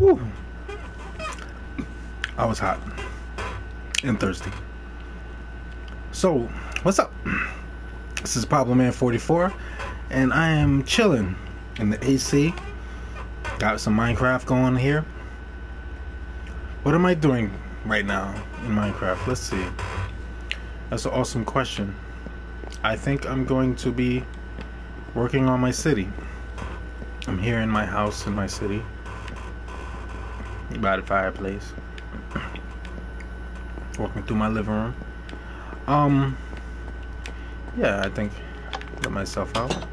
Whew. I was hot and thirsty. So, what's up? This is PABLOMAN44, and I am chilling in the AC. Got some Minecraft going here. What am I doing right now in Minecraft? Let's see. That's an awesome question. I think I'm going to be working on my city. I'm here in my house in my city, by the fireplace, walking through my living room. Yeah, I think let myself out.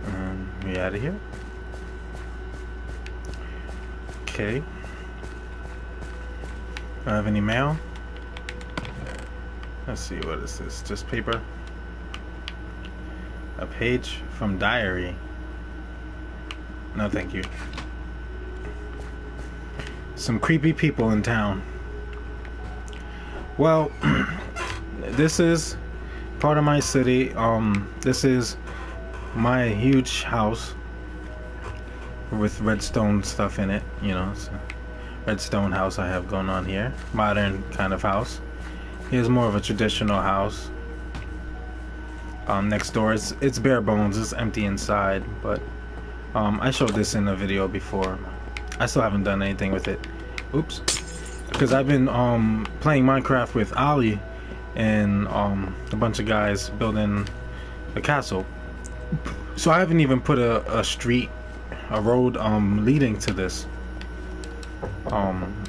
And we out of here. Okay. Do I have any mail? Let's see, what is this? Just paper? A page from diary. No, thank you. Some creepy people in town. Well, this is part of my city. This is my huge house with redstone stuff in it. You know, it's a redstone house I have going on here. Modern kind of house. Here's more of a traditional house. Next door, it's bare bones. It's empty inside, but I showed this in a video before. I still haven't done anything with it. Oops. Because I've been playing Minecraft with Ali and a bunch of guys building a castle. So I haven't even put a road leading to this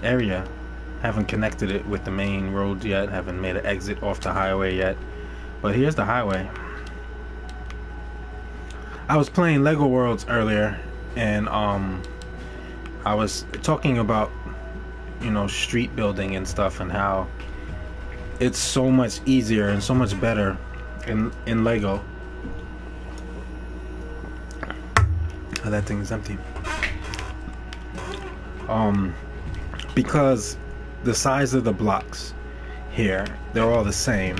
area. Haven't connected it with the main road yet. Haven't made an exit off the highway yet. But here's the highway. I was playing Lego Worlds earlier, and I was talking about, you know, street building and stuff, and how it's so much easier and so much better in Lego. Oh, that thing is empty. Because the size of the blocks here, they're all the same.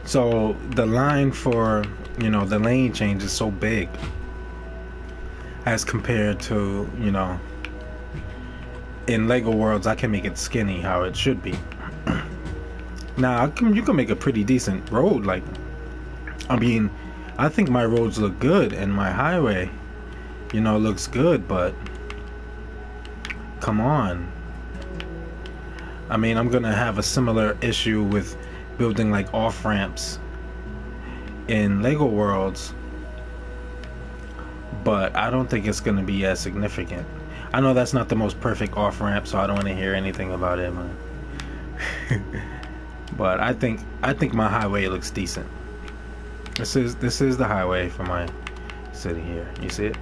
So the line for, you know, the lane change is so big as compared to, you know, in Lego Worlds I can make it skinny how it should be. Now you can make a pretty decent road. Like, I mean, I think my roads look good and my highway, you know, looks good, but come on. I mean, I'm gonna have a similar issue with building like off-ramps in Lego Worlds, but I don't think it's gonna be as significant. I know that's not the most perfect off-ramp, so I don't want to hear anything about it, man. But I think my highway looks decent. This is the highway for my city here. You see it?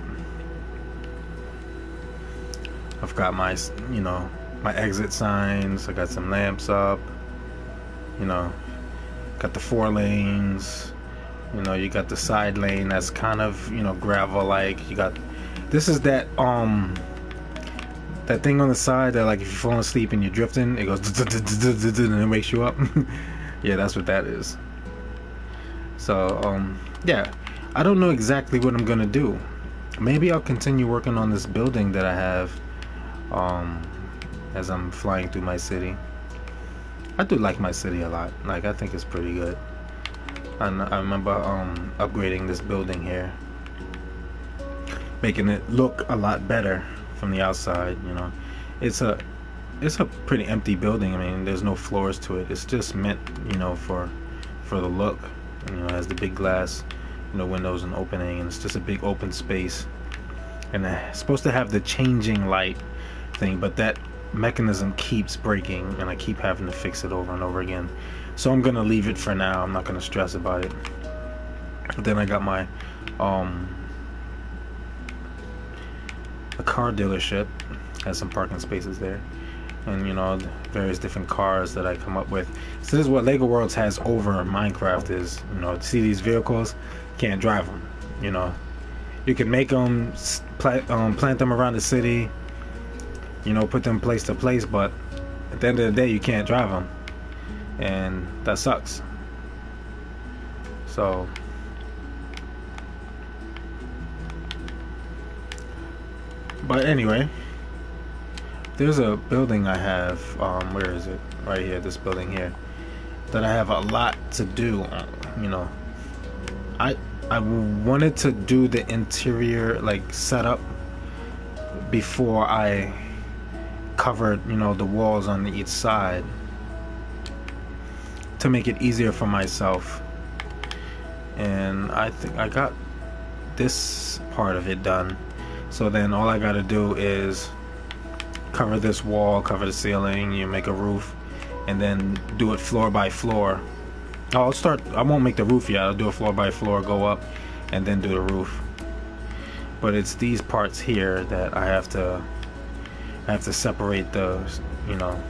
I've got my, you know, my exit signs. I got some lamps up. You know, got the 4 lanes. You know, you got the side lane that's kind of, you know, gravel-like. You got, this is that that thing on the side that, like, if you fall asleep and you're drifting, it goes and it wakes you up. Yeah, that's what that is. So yeah, I don't know exactly what I'm gonna do. Maybe I'll continue working on this building that I have as I'm flying through my city. I do like my city a lot. Like, I think it's pretty good. And I remember upgrading this building here, making it look a lot better from the outside. You know, it's a pretty empty building. I mean, there's no floors to it. It's just meant, you know, for the look. You know, it has the big glass, you know, windows and opening, and it's just a big open space. And it's supposed to have the changing light thing, but that mechanism keeps breaking, and I keep having to fix it over and over again. So I'm gonna leave it for now. I'm not gonna stress about it. But then I got my a car dealership, has some parking spaces there, and, you know, various different cars that I come up with. So this is what Lego Worlds has over Minecraft is, you know, see these vehicles, can't drive them. You know, you can make them, plant them around the city, you know, put them place to place, but at the end of the day you can't drive them, and that sucks. So But anyway, there's a building I have, where is it? Right here, this building here, that I have a lot to do. You know, I wanted to do the interior like setup before I covered, you know, the walls on each side, to make it easier for myself. And I think I got this part of it done. So then all I gotta do is cover this wall, cover the ceiling, you make a roof, and then do it floor by floor. I won't make the roof yet. I'll do it floor by floor, go up, and then do the roof. But it's these parts here that I have to separate those, you know.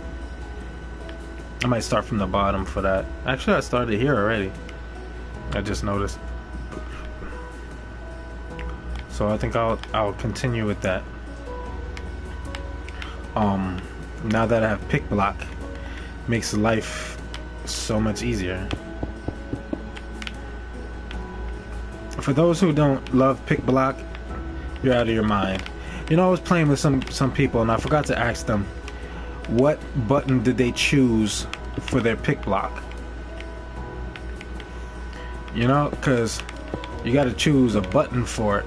I might start from the bottom for that. Actually, I started here already. I just noticed. So I think I'll continue with that. Now that I have pick block, makes life so much easier. For those who don't love pick block, you're out of your mind. You know, I was playing with some people and I forgot to ask them what button did they choose for their pick block. You know, because you got to choose a button for it.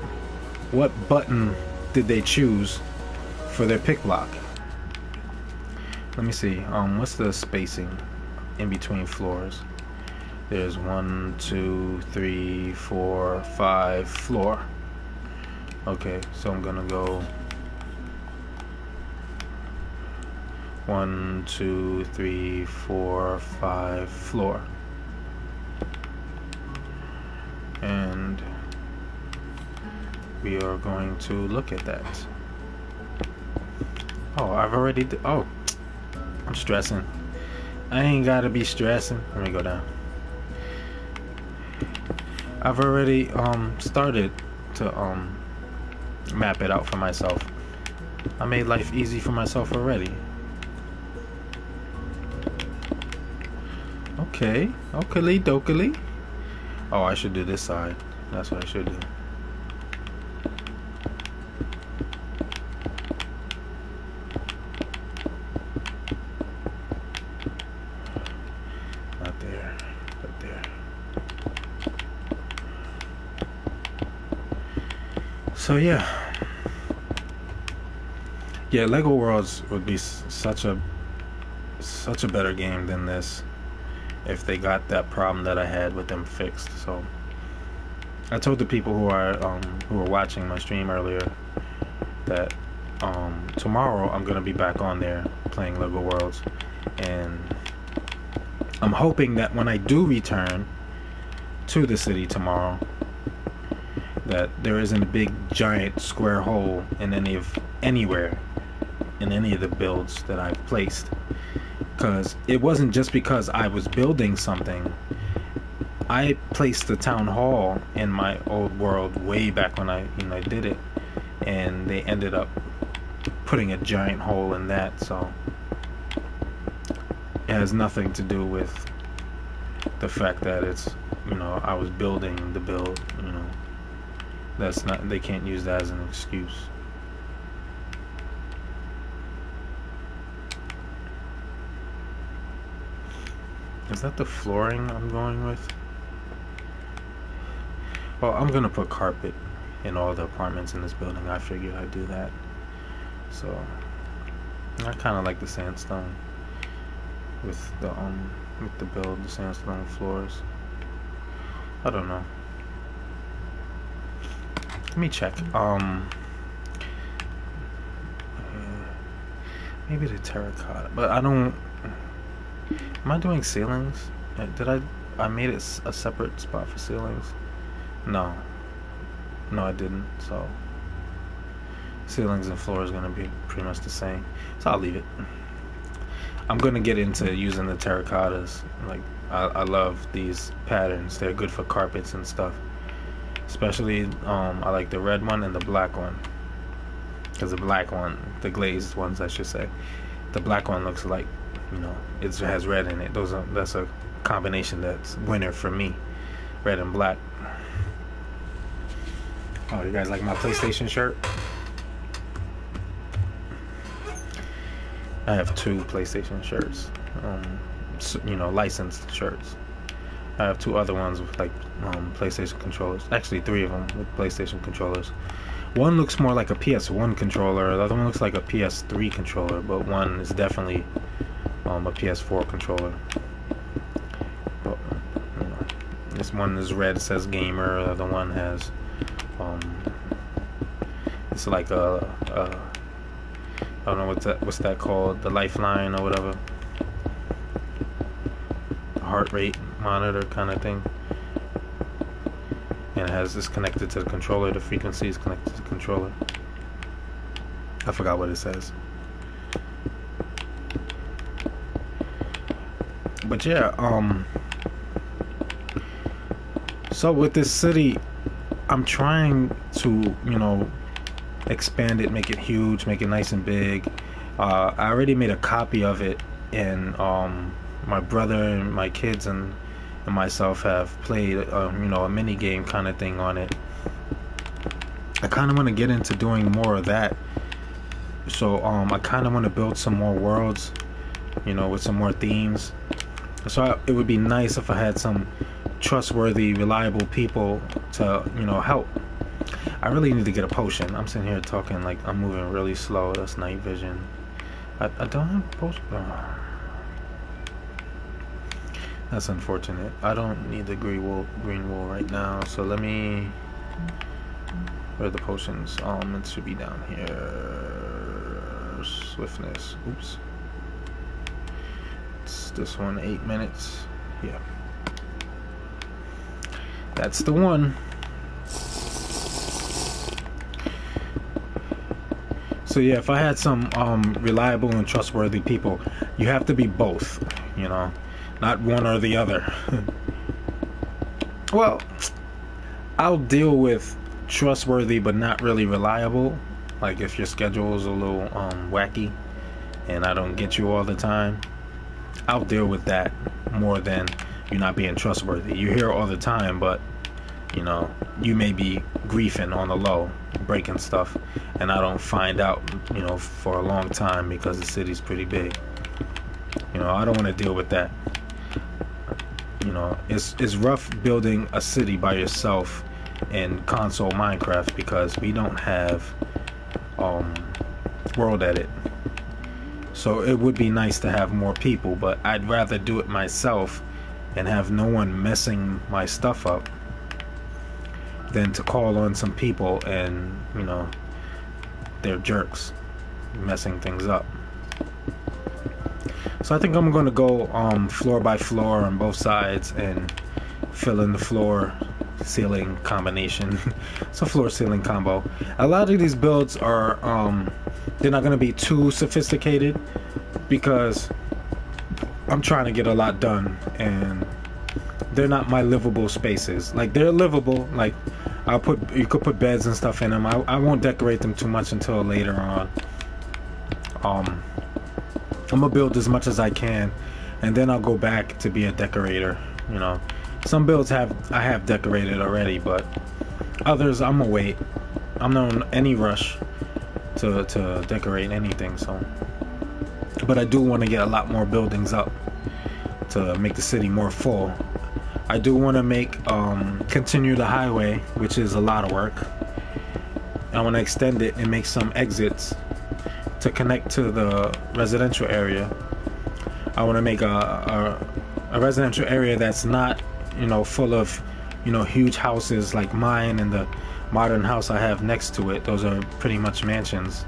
What button did they choose for their pick block? Let me see. What's the spacing in between floors? There's 1, 2, 3, 4, 5 floor. Okay, so I'm gonna go 1, 2, 3, 4, 5 floor. And we are going to look at that. Oh, I'm stressing. I ain't gotta be stressing. Let me go down. I've already started to map it out for myself. I made life easy for myself already. Okay, okily dokily. Oh, I should do this side. That's what I should do. Not there, but there. So yeah, Lego Worlds would be such a better game than this if they got that problem that I had with them fixed. So I told the people who were watching my stream earlier that tomorrow I'm gonna be back on there playing Lego Worlds, and I'm hoping that when I do return to the city tomorrow, that there isn't a big giant square hole in anywhere in any of the builds that I've placed. Because it wasn't just because I was building something. I placed the town hall in my old world way back when I did it, and they ended up putting a giant hole in that. So it has nothing to do with the fact that it's, I was building the build. That's not, they can't use that as an excuse. Is that the flooring I'm going with? Well, I'm gonna put carpet in all the apartments in this building. I figured I'd do that. So I kind of like the sandstone with the build, the sandstone floors. I don't know. Let me check. Maybe the terracotta, but I don't. Am I doing ceilings? Did I made it a separate spot for ceilings? No, I didn't. So ceilings and floor is gonna be pretty much the same. So I'll leave it. I'm gonna get into using the terracottas. Like I love these patterns. They're good for carpets and stuff. Especially I like the red one and the black one. Because the black one, the glazed ones I should say, the black one looks like, it has red in it. That's a combination that's winner for me. Red and black. Oh, you guys like my PlayStation shirt? I have 2 PlayStation shirts, you know, licensed shirts. I have 2 other ones with like PlayStation controllers. Actually, 3 of them with PlayStation controllers. One looks more like a PS1 controller. The other one looks like a PS3 controller, but one is definitely a PS4 controller. But, you know, this one is red, says gamer. The other one has it's like I don't know what's that called, the Lifeline or whatever, heart rate monitor kind of thing, and it has this connected to the controller. The frequency is connected to the controller. I forgot what it says, but yeah. So with this city, I'm trying to, you know, expand it, make it huge, make it nice and big. I already made a copy of it, and my brother and my kids and myself have played, you know, a mini game kind of thing on it. I kind of want to get into doing more of that. So I kind of want to build some more worlds, you know, with some more themes. So it would be nice if I had some trustworthy, reliable people to, you know, help. I really need to get a potion. I'm sitting here talking like I'm moving really slow. That's night vision. I don't have a potion. That's unfortunate. I don't need the green wool right now. So let me. Where are the potions? It should be down here. Swiftness. Oops. It's this one. 8 minutes. Yeah. That's the one. So yeah, if I had some reliable and trustworthy people, you have to be both, you know, not one or the other. Well, I'll deal with trustworthy but not really reliable. Like if your schedule is a little wacky and I don't get you all the time, I'll deal with that more than you not being trustworthy. You're here all the time, but you know, you may be griefing on the low, breaking stuff, and I don't find out, you know, for a long time because the city's pretty big. You know, I don't want to deal with that. You know, it's rough building a city by yourself in console Minecraft because we don't have world edit. So it would be nice to have more people, but I'd rather do it myself and have no one messing my stuff up than to call on some people and, you know, they're jerks messing things up. So I think I'm going to go floor by floor on both sides and fill in the floor ceiling combination. It's a floor ceiling combo. A lot of these builds are they're not going to be too sophisticated because I'm trying to get a lot done, and they're not my livable spaces. Like, they're livable. Like, you could put beds and stuff in them. I won't decorate them too much until later on. I'm gonna build as much as I can, and then I'll go back to be a decorator. You know, some builds I have decorated already, but others I'm gonna wait. I'm not in any rush to decorate anything. So, but I do want to get a lot more buildings up to make the city more full. I do want to make continue the highway, which is a lot of work. I want to extend it and make some exits to connect to the residential area. I want to make a residential area that's not, you know, full of, you know, huge houses like mine and the modern house I have next to it. Those are pretty much mansions.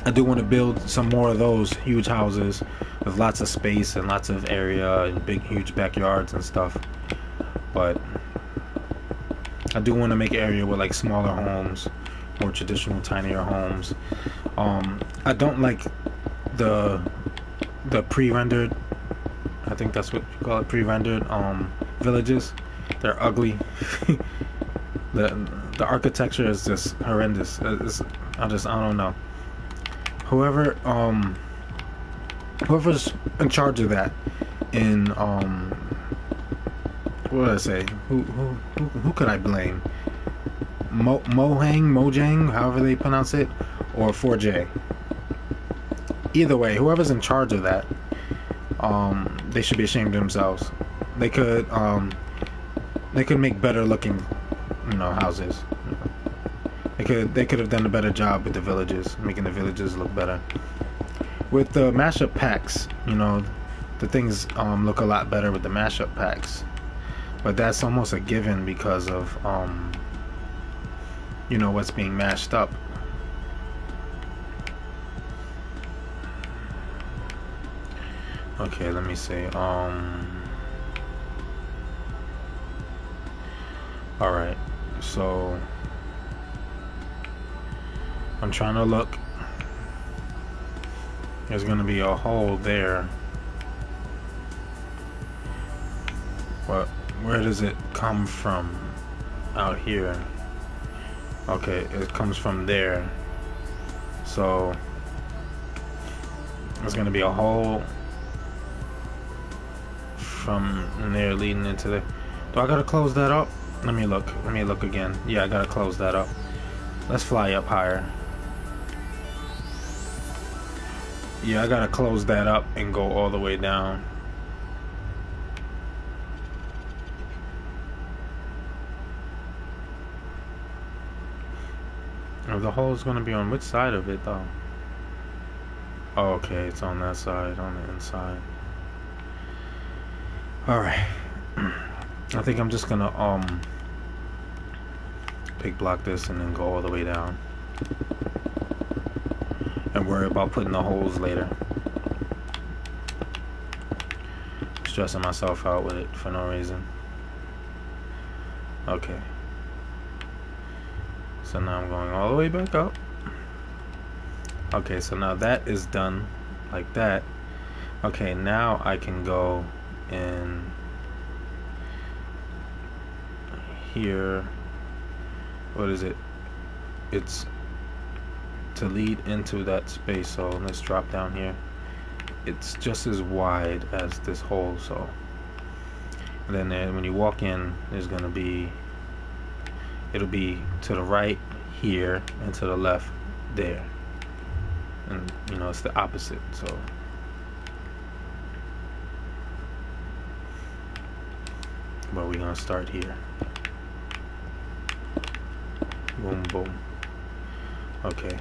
I do want to build some more of those huge houses with lots of space and lots of area and big huge backyards and stuff. But I do want to make an area with like smaller homes, more traditional tinier homes. I don't like the pre-rendered, I think that's what you call it, pre-rendered villages. They're ugly. the architecture is just horrendous. I don't know. Whoever's in charge of that in what did I say? Who could I blame? Mojang, however they pronounce it, or 4J. either way, whoever's in charge of that, they should be ashamed of themselves. They could make better looking, houses. They could have done a better job with the villages, making the villages look better. With the mashup packs, the things look a lot better with the mashup packs. But that's almost a given because of what's being mashed up. Okay, let me see. Alright, so I'm trying to look. There's gonna be a hole there. But where does it come from? Out here. Okay, it comes from there. So there's gonna be a hole from there leading into there. Do I gotta close that up? Let me look again. Yeah, I gotta close that up. Let's fly up higher. Yeah, I gotta close that up and go all the way down. Oh, the hole's gonna be on which side of it though? Oh, okay, it's on that side, on the inside. Alright. I think I'm just gonna pick block this and then go all the way down. And worry about putting the holes later. Stressing myself out with it for no reason. Okay. So now I'm going all the way back up. Okay, so now that is done like that. Okay, now I can go in here. What is it? It's to lead into that space. So let's drop down here. It's just as wide as this hole. So and then when you walk in, there's gonna be, it'll be to the right here and to the left there, and it's the opposite. So but we're gonna start here. Boom, boom. Okay,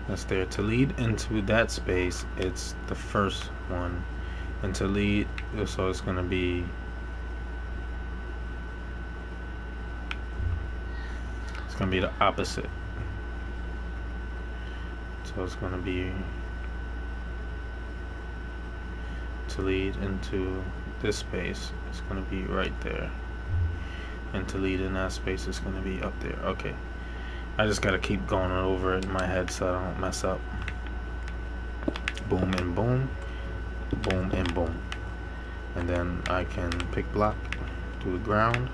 that's there. To lead into that space, it's the first one, and to lead, so it's gonna be, the opposite. So it's gonna be to lead into this space, it's gonna be right there, and to lead in that space is gonna be up there. Okay, I just gotta keep going over it in my head so I don't mess up. Boom and boom, boom and boom, and then I can pick block to the ground.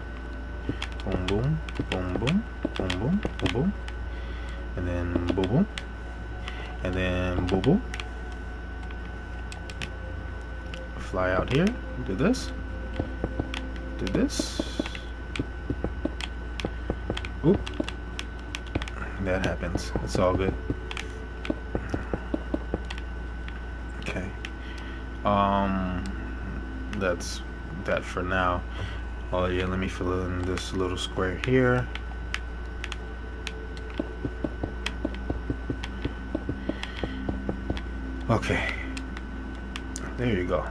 Boom, boom, boom, boom, boom, boom, boom, boom, and then boom, boom, and then boom, boom. Fly out here. Do this. Do this. Oop. That happens. It's all good. Okay. That's that for now. Oh yeah, let me fill in this little square here. Okay. There you go.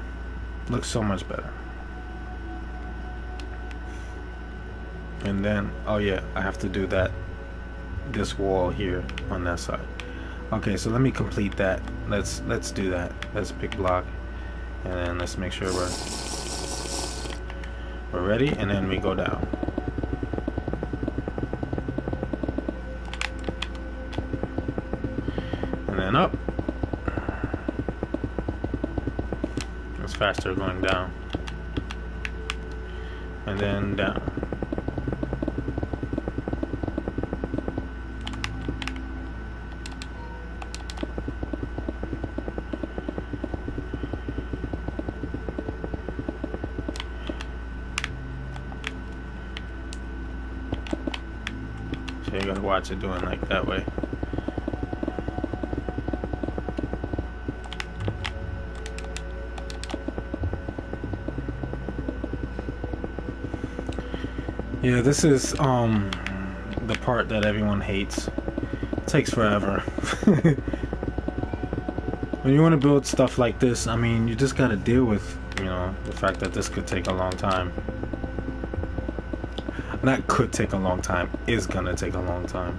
Looks so much better. And then, oh yeah, I have to do this wall here on that side. Okay, so let me complete that. Let's do that. Let's pick block, and then let's make sure we're ready, and then we go down. And then up. It's faster going down. And then down. Okay, you gotta watch it doing like that way. Yeah, this is the part that everyone hates. It takes forever. When you want to build stuff like this, I mean, you just gotta deal with, you know, the fact that this could take a long time. Not could take a long time, is gonna take a long time.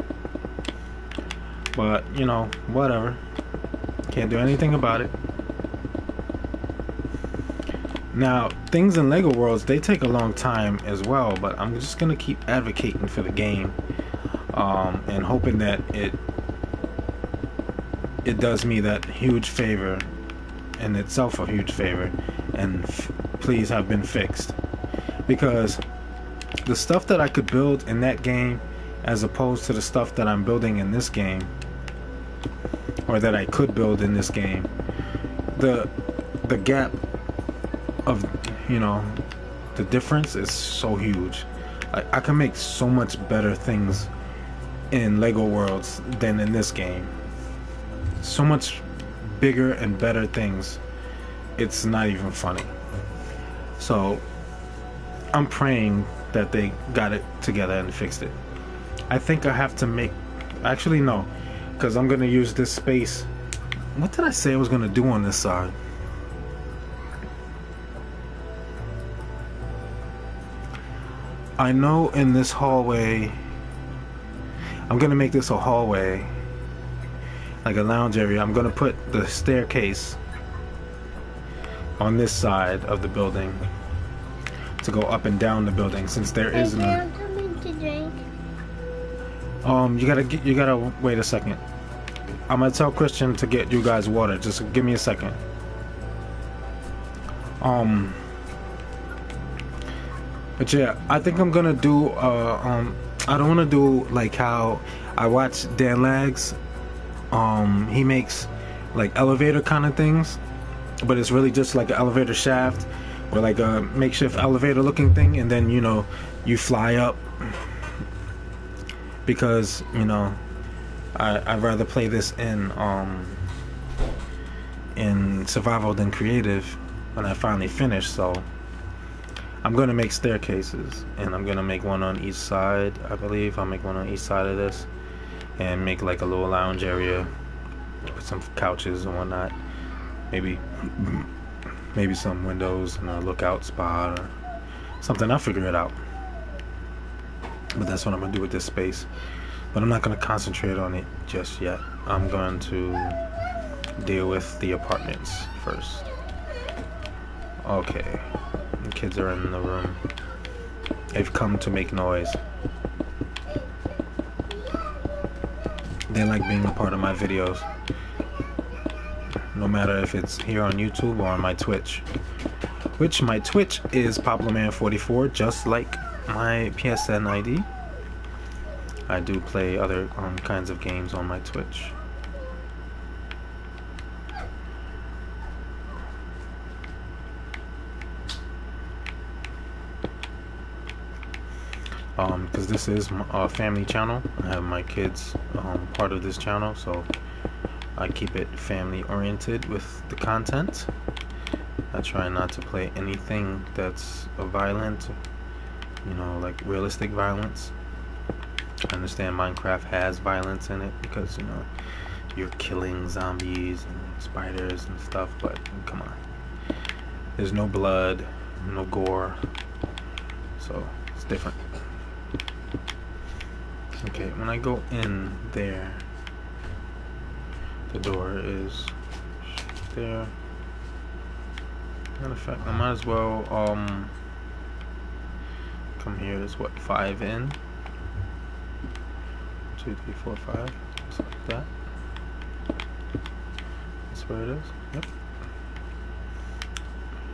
But, you know, whatever. Can't do anything about it. Now, things in Lego Worlds, they take a long time as well, but I'm just gonna keep advocating for the game, and hoping that it does me that huge favor, and itself a huge favor, and please have been fixed. Because the stuff that I could build in that game, as opposed to the stuff that I'm building in this game, or that I could build in this game, the gap of, you know, the difference is so huge. I can make so much better things in Lego Worlds than in this game. So much bigger and better things. It's not even funny. So I'm praying that they got it together and fixed it. I think I have to make, actually no, because I'm gonna use this space. What did I say I was gonna do on this side? I know in this hallway, I'm gonna make this a hallway, like a lounge area. I'm gonna put the staircase on this side of the building to go up and down the building, since there is no. You gotta wait a second. I'm gonna tell Christian to get you guys water. Just give me a second. But yeah, I think I'm gonna do I don't wanna do like how I watch Dan Lags. He makes like elevator kind of things, but it's really just like an elevator shaft or like a makeshift elevator looking thing, and then, you know, you fly up. Because, you know, I'd rather play this in survival than creative when I finally finish. So I'm gonna make staircases, and I'm gonna make one on each side. I believe I'll make one on each side of this, and make like a little lounge area with some couches and whatnot. Maybe some windows and a lookout spot or something. I'll figure it out. But that's what I'm gonna do with this space. But I'm not gonna concentrate on it just yet. I'm going to deal with the apartments first. Okay, the kids are in the room. They've come to make noise. They like being a part of my videos, no matter if it's here on YouTube or on my Twitch. Which my Twitch is PABLOMAN44, just like my PSN ID. I do play other kinds of games on my Twitch. Because this is a family channel. I have my kids part of this channel, so I keep it family oriented with the content. I try not to play anything that's violent, you know, like realistic violence. I understand Minecraft has violence in it because, you know, you're killing zombies and spiders and stuff, but come on. There's no blood, no gore, so it's different. Okay, when I go in there, the door is there. Matter of fact, I might as well come here. It's what, 5 in? 2, 3, 4, 5. Just like that. That's where it is. Yep.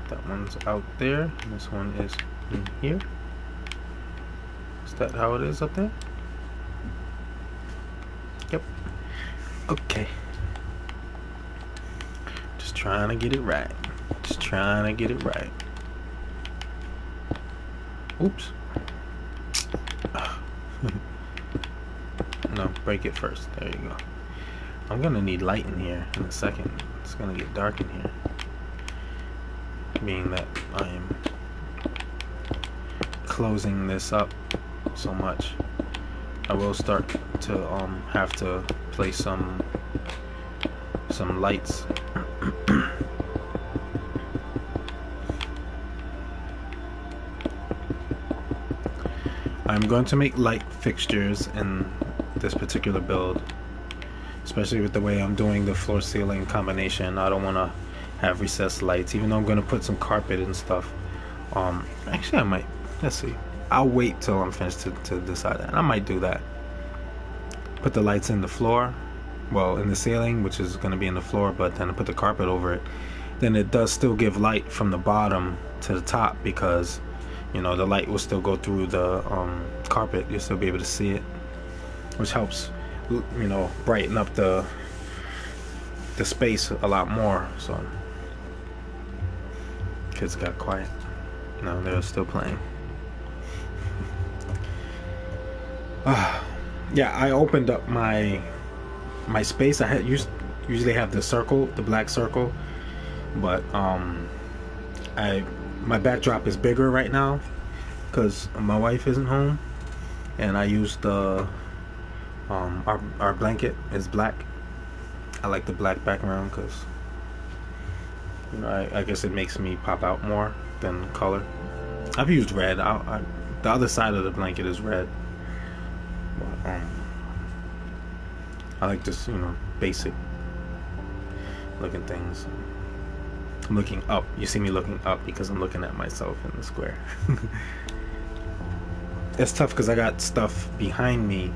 That one's out there. And this one is in here. Is that how it is up there? Yep. Okay. Just trying to get it right. Just trying to get it right. Oops. break it first. There you go. I'm gonna need light in here in a second. It's gonna get dark in here, being that I am closing this up so much. I will start to have to place some lights. I'm going to make light fixtures in this particular build, especially with the way I'm doing the floor ceiling combination. I don't want to have recessed lights, even though I'm going to put some carpet and stuff. Actually I might, let's see, I'll wait till I'm finished to decide that. I might do that. Put the lights in the floor, well, in the ceiling, which is going to be in the floor, but then I put the carpet over it. Then it does still give light from the bottom to the top, because you know the light will still go through the carpet. You'll still be able to see it, which helps, you know, brighten up the space a lot more. So kids got quiet. No, they're still playing. Yeah, I opened up my space. I had usually have the circle, the black circle, but my backdrop is bigger right now because my wife isn't home, and I used the our blanket is black. I like the black background because, you know, I guess it makes me pop out more than color. I've used red. The other side of the blanket is red. But, I like this, you know, basic looking things. I'm looking up. You see me looking up because I'm looking at myself in the square. It's tough because I got stuff behind me,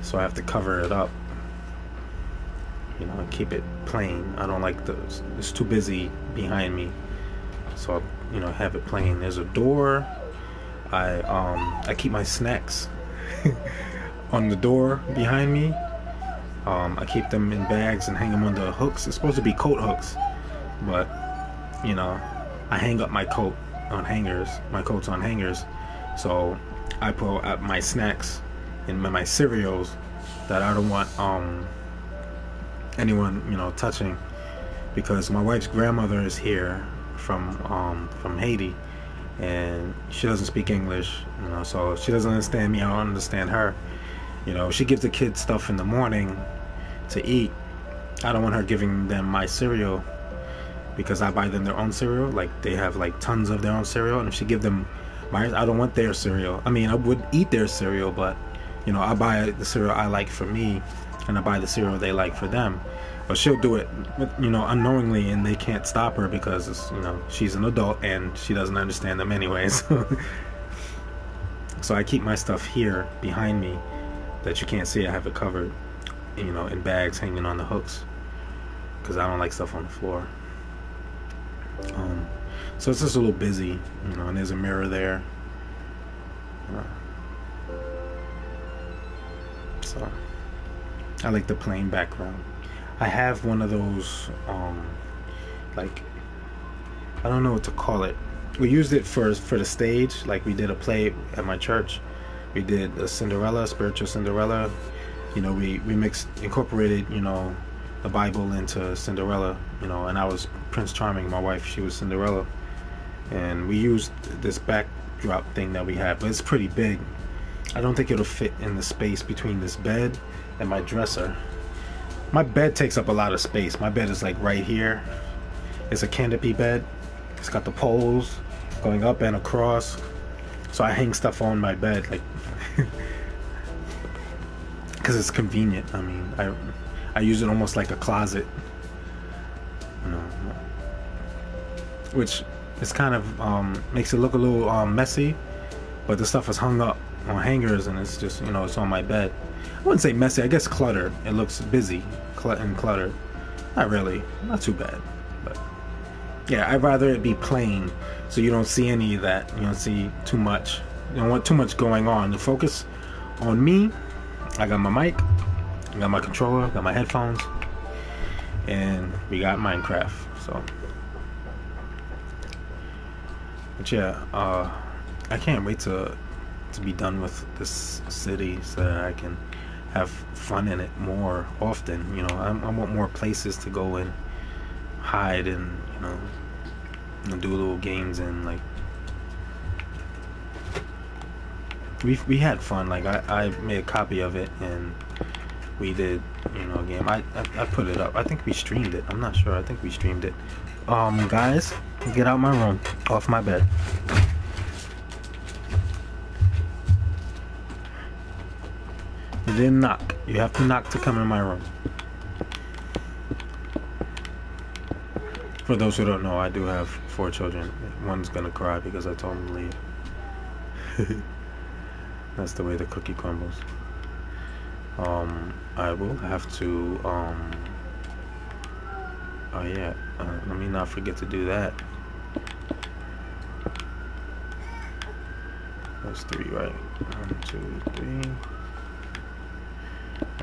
so I have to cover it up, you know, and keep it plain. I don't like those. It's too busy behind me, so I'll, you know, have it plain. There's a door. I keep my snacks on the door behind me. I keep them in bags and hang them on the hooks. It's supposed to be coat hooks, but you know, I hang up my coat on hangers, my coats on hangers. So I put out my snacks and my cereals that I don't want anyone, you know, touching, because my wife's grandmother is here from Haiti, and she doesn't speak English, you know, so she doesn't understand me. I don't understand her. You know, she gives the kids stuff in the morning to eat. I don't want her giving them my cereal, because I buy them their own cereal. Like, they have like tons of their own cereal, and if she give them mine, I don't want their cereal. I mean, I would eat their cereal, but you know, I buy the cereal I like for me, and I buy the cereal they like for them. But she'll do it, you know, unknowingly, and they can't stop her because it's, you know, she's an adult and she doesn't understand them anyways. So I keep my stuff here behind me that you can't see. I have it covered, you know, in bags hanging on the hooks, because I don't like stuff on the floor. So it's just a little busy, you know, and there's a mirror there. So I like the plain background. I have one of those, like, I don't know what to call it. We used it for the stage. Like, we did a play at my church. We did a Cinderella, spiritual Cinderella. You know, we incorporated, you know, the Bible into Cinderella, you know, and I was Prince Charming. My wife, she was Cinderella. And we used this backdrop thing that we had, but it's pretty big. I don't think it'll fit in the space between this bed and my dresser. My bed takes up a lot of space. My bed is like right here. It's a canopy bed. It's got the poles going up and across. So I hang stuff on my bed, like, because it's convenient. I mean, I use it almost like a closet, you know, which is kind of makes it look a little messy, but the stuff is hung up on hangers, and it's just, you know, it's on my bed. I wouldn't say messy, I guess cluttered. It looks busy and cluttered. Not really, not too bad, but yeah, I'd rather it be plain, so you don't see any of that. You don't see too much. You don't want too much going on. The focus on me. I got my mic, I got my controller, got my headphones, and we got Minecraft. So, but yeah, I can't wait to be done with this city so that I can have fun in it more often. You know, I want more places to go and hide and, you know, and do little games, and like we had fun. Like I made a copy of it and we did, you know, a game. I put it up. I think we streamed it. I'm not sure. I think we streamed it. Guys, get out my room, off my bed. You didn't knock. You have to knock to come in my room. For those who don't know, I do have 4 children. One's gonna cry because I told him to leave. That's the way the cookie crumbles. I will have to, oh yeah, let me not forget to do that. That's 3, right? 1, 2, 3.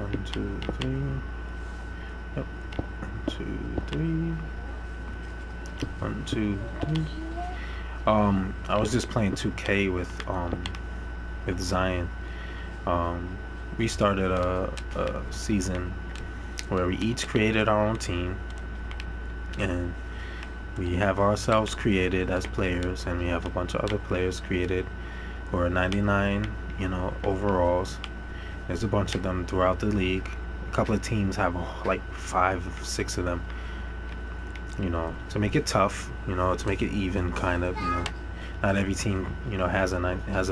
1, 2, 3. Yep. 1, 2, 3. 1, 2, 3. I was just playing 2K with Zion. We started a season where we each created our own team, and we have ourselves created as players, and we have a bunch of other players created who are 99, you know, overalls. There's a bunch of them throughout the league. A couple of teams have like 5, 6 of them, you know, to make it tough, you know, to make it even, kind of, you know. Not every team, you know, has a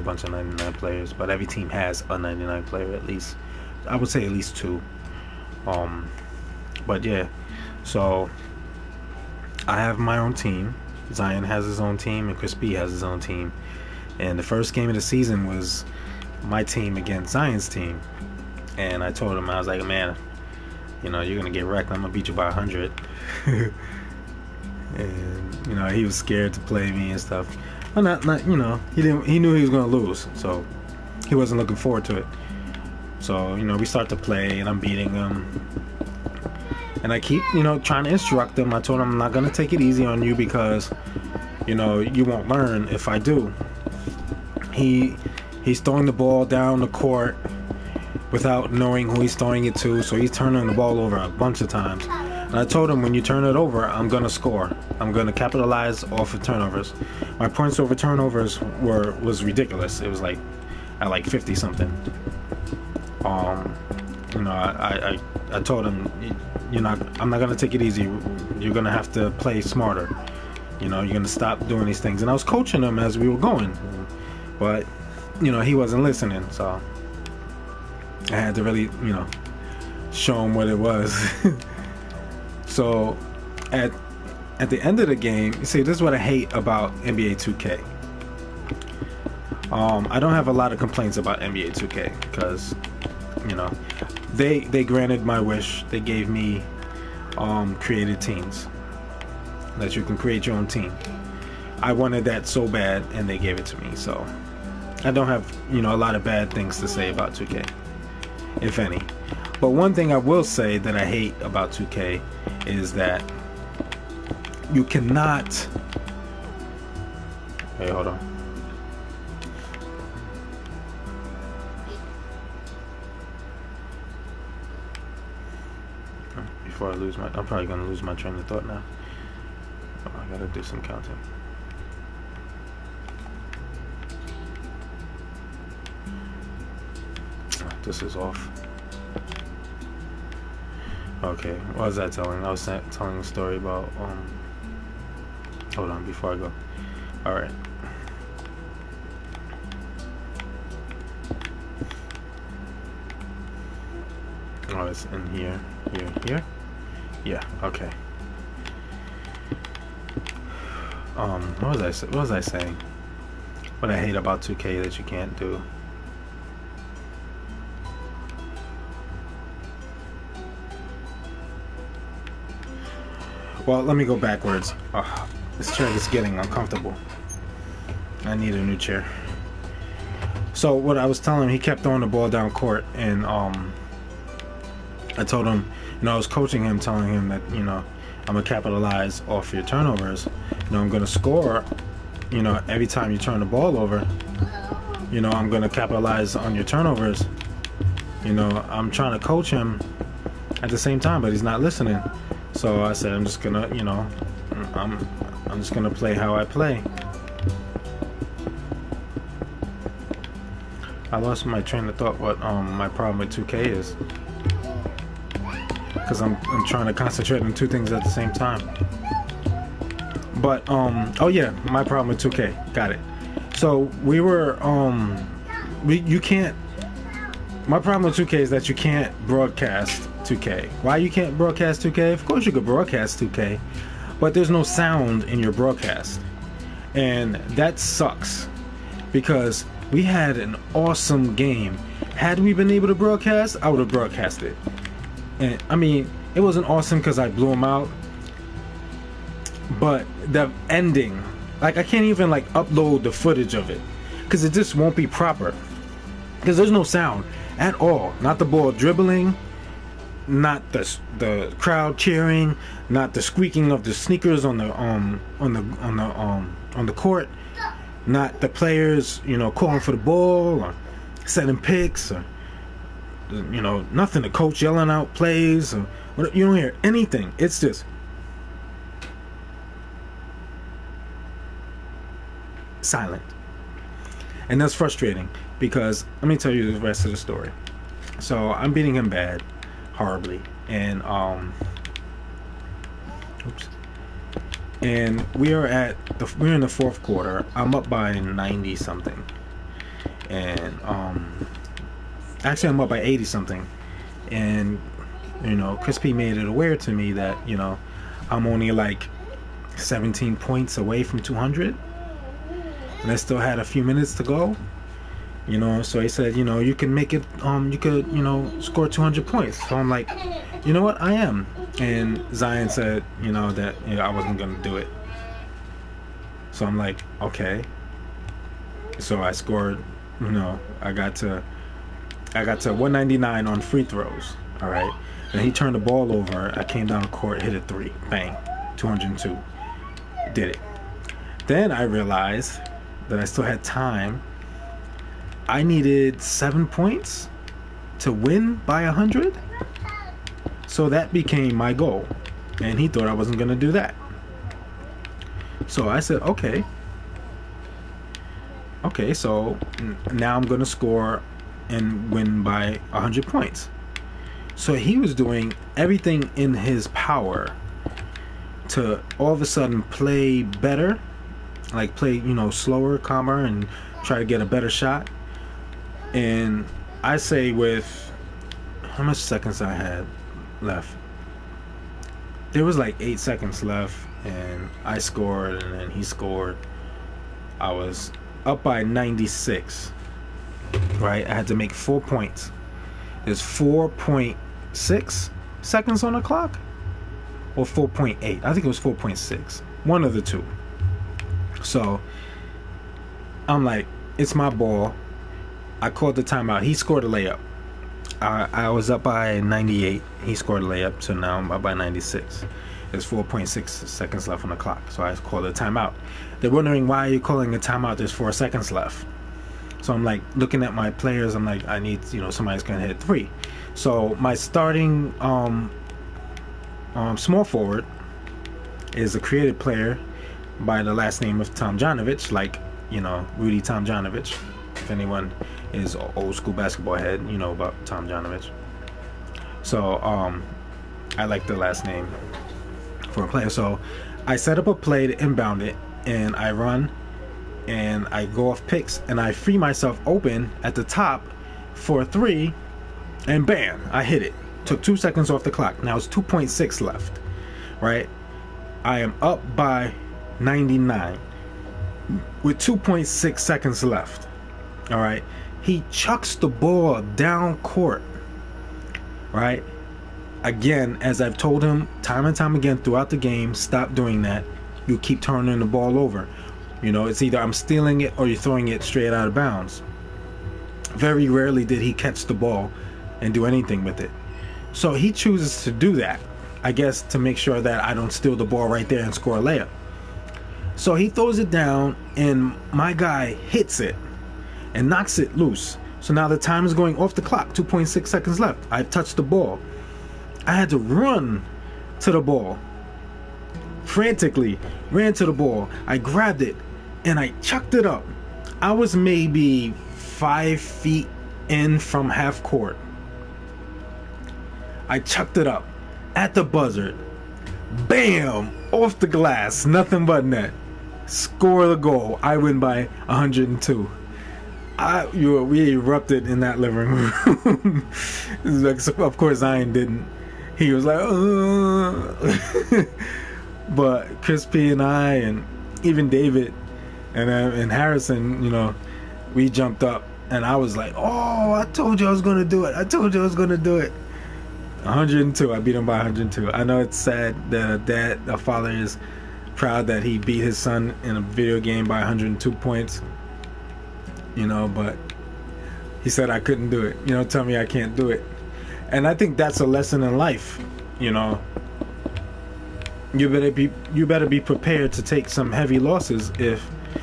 bunch of 99 players, but every team has a 99 player at least. I would say at least 2. But yeah, so I have my own team. Zion has his own team, and Chris B has his own team. And the first game of the season was my team against Zion's team. And I told him, I was like, man, you know, you're gonna get wrecked. I'm gonna beat you by 100. And you know, he was scared to play me and stuff. Well, not you know, he knew he was gonna lose, so he wasn't looking forward to it. So, you know, we start to play and I'm beating him, and I keep, you know, trying to instruct him. I told him I'm not gonna take it easy on you because, you know, you won't learn if I do. He's throwing the ball down the court without knowing who he's throwing it to, so he's turning the ball over a bunch of times. And I told him, when you turn it over, I'm gonna score. I'm gonna capitalize off of turnovers. My points over turnovers was ridiculous. It was like at like 50 something. You know, I told him, I'm not gonna take it easy. You're gonna have to play smarter. You know, you're gonna stop doing these things. And I was coaching him as we were going, but you know, he wasn't listening. So I had to really, you know, show him what it was. So at the end of the game, you see, this is what I hate about NBA 2K. I don't have a lot of complaints about NBA 2K because, you know, they granted my wish. They gave me created teams, that you can create your own team. I wanted that so bad, and they gave it to me. So I don't have, you know, a lot of bad things to say about 2K, if any. But one thing I will say that I hate about 2K is that you cannot... Hey, hold on. Before I lose I'm probably gonna lose my train of thought now. Oh, I gotta do some counting. This is off. Okay, what was I telling? I was telling a story about, hold on, before I go. Alright. Oh, it's in here, here? Yeah, okay. What was I saying? What I hate about 2K that you can't do. Well, let me go backwards. This chair is getting uncomfortable. I need a new chair. So what I was telling him, he kept throwing the ball down court, and I told him, you know, I was coaching him, telling him that, you know, I'm gonna capitalize off your turnovers. You know, I'm gonna score, you know, every time you turn the ball over. You know, I'm gonna capitalize on your turnovers. you know, I'm trying to coach him at the same time, but he's not listening. So I said, I'm just gonna, you know, I'm just gonna play how I play. I lost my train of thought. What my problem with 2K is, because I'm trying to concentrate on two things at the same time. But oh yeah, my problem with 2K. Got it. So we were you can't. My problem with 2K is that you can't broadcast 2K. Why you can't broadcast 2K? Of course you could broadcast 2K, but there's no sound in your broadcast, and that sucks because we had an awesome game. Had we been able to broadcast, I would have broadcasted. And I mean, it wasn't awesome because I blew him out, but the ending, like I can't even like upload the footage of it because it just won't be proper because there's no sound at all. Not the ball dribbling, not the crowd cheering, not the squeaking of the sneakers on the court, not the players, you know, calling for the ball or setting picks, or you know, nothing. The coach yelling out plays, or you don't hear anything. It's just silent, and that's frustrating because let me tell you the rest of the story. So I'm beating him bad, horribly, and and we're in the fourth quarter. I'm up by 90 something, and actually I'm up by 80 something, and you know, Chris P made it aware to me that, you know, I'm only like 17 points away from 200, and I still had a few minutes to go. You know, so he said, you know, you can make it, you could, you know, score 200 points. So I'm like, you know what, I am. And Zion said, you know, that, you know, I wasn't gonna do it. So I'm like, okay. So I scored, you know, I got to 199 on free throws. All right. And he turned the ball over. I came down the court, hit a three, bang, 202. Did it. Then I realized that I still had time. I needed 7 points to win by 100. So that became my goal. And he thought I wasn't going to do that. So I said, okay. Okay, so now I'm going to score and win by 100 points. So he was doing everything in his power to all of a sudden play better. Like play, you know, slower, calmer, and try to get a better shot. And I say with how much seconds I had left, there was like 8 seconds left, and I scored, and then he scored. I was up by 96, right? I had to make 4 points. There's 4.6 seconds on the clock, or 4.8. I think it was 4.6, one of the two. So I'm like, it's my ball. I called the timeout. He scored a layup. I was up by 98. He scored a layup, so now I'm up by 96. There's 4.6 seconds left on the clock, so I called a timeout. They're wondering, why are you calling a timeout? There's 4 seconds left. So I'm like looking at my players. I'm like, I need, you know, somebody's gonna hit 3. So my starting small forward is a creative player by the last name of Tomjanovich, like, you know, Rudy Tomjanovich. If anyone is an old school basketball head, you know about Tomjanovich. So I like the last name for a player. So I set up a play to inbound it, and I run, and I go off picks, and I free myself open at the top for a 3, and bam, I hit it. Took 2 seconds off the clock. Now it's 2.6 left, right? I am up by 99 with 2.6 seconds left. All right, he chucks the ball down court, right? Again, as I've told him time and time again throughout the game, stop doing that. You keep turning the ball over. You know, it's either I'm stealing it or you're throwing it straight out of bounds. Very rarely did he catch the ball and do anything with it. So he chooses to do that, I guess, to make sure that I don't steal the ball right there and score a layup. So he throws it down, and my guy hits it and knocks it loose. So now the time is going off the clock. 2.6 seconds left. I touched the ball. I had to run to the ball. Frantically ran to the ball. I grabbed it and I chucked it up. I was maybe 5 feet in from half court. I chucked it up at the buzzer. Bam! Off the glass. Nothing but net. Score the goal. I win by 102. We erupted in that living room. Of course, Zion didn't. He was like, but Crispy and I, and even David and Harrison, you know, we jumped up, and I was like, oh, I told you I was gonna do it. I told you I was gonna do it. 102. I beat him by 102. I know it's sad that a father is proud that he beat his son in a video game by 102 points. You know, but he said I couldn't do it. You know, tell me I can't do it. And I think that's a lesson in life. You know, you better be prepared to take some heavy losses,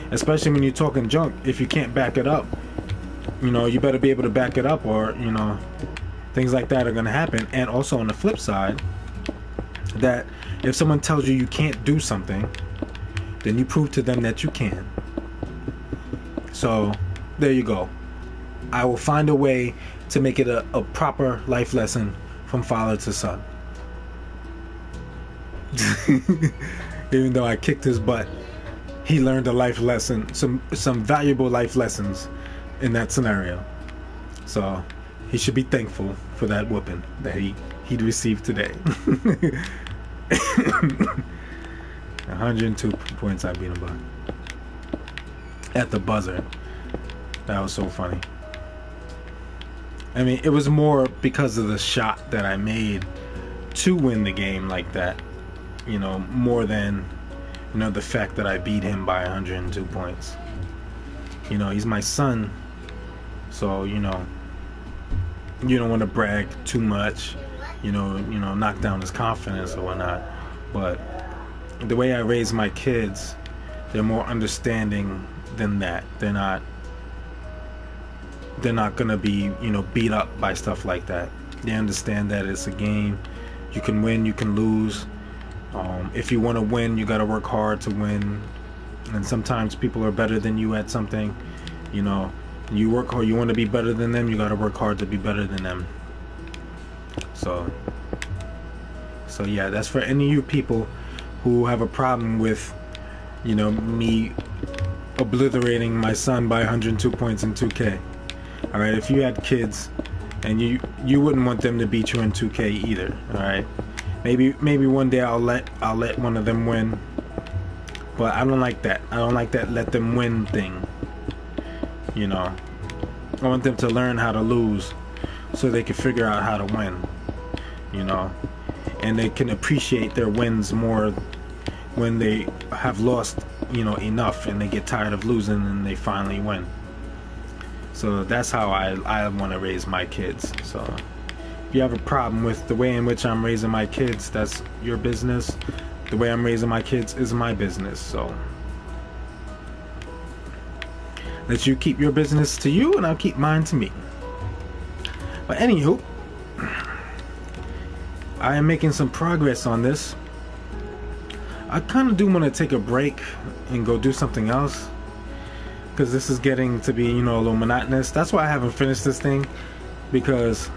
especially when you're talking junk. If you can't back it up, you know, you better be able to back it up, or you know, things like that are going to happen. And also on the flip side, that if someone tells you you can't do something, then you prove to them that you can. So there you go. I will find a way to make it a proper life lesson from father to son. Even though I kicked his butt, he learned a life lesson, some valuable life lessons in that scenario. So he should be thankful for that whooping that he'd received today. 102 points I beat him by at the buzzer. That was so funny. I mean, it was more because of the shot that I made to win the game like that, you know, more than, you know, the fact that I beat him by 102 points. You know, he's my son, so, you know, you don't want to brag too much, you know, knock down his confidence or whatnot. But the way I raise my kids, they're more understanding than that. They're not gonna be, you know, beat up by stuff like that. They understand that it's a game. You can win, you can lose. If you want to win, you got to work hard to win. And sometimes people are better than you at something. You know, you work hard. You want to be better than them. You got to work hard to be better than them. So yeah, that's for any of you people who have a problem with, you know, me obliterating my son by 102 points in 2K. All right, if you had kids and you wouldn't want them to beat you in 2K either. All right, maybe one day I'll let one of them win, but I don't like that. I don't like that let them win thing. You know, I want them to learn how to lose so they can figure out how to win. You know, and they can appreciate their wins more when they have lost, you know, enough, and they get tired of losing and they finally win. So that's how I want to raise my kids. So if you have a problem with the way in which I'm raising my kids, that's your business. The way I'm raising my kids is my business. So let you keep your business to you, and I'll keep mine to me. But anywho, I am making some progress on this. I kind of do want to take a break and go do something else, because this is getting to be, you know, a little monotonous. That's why I haven't finished this thing, because,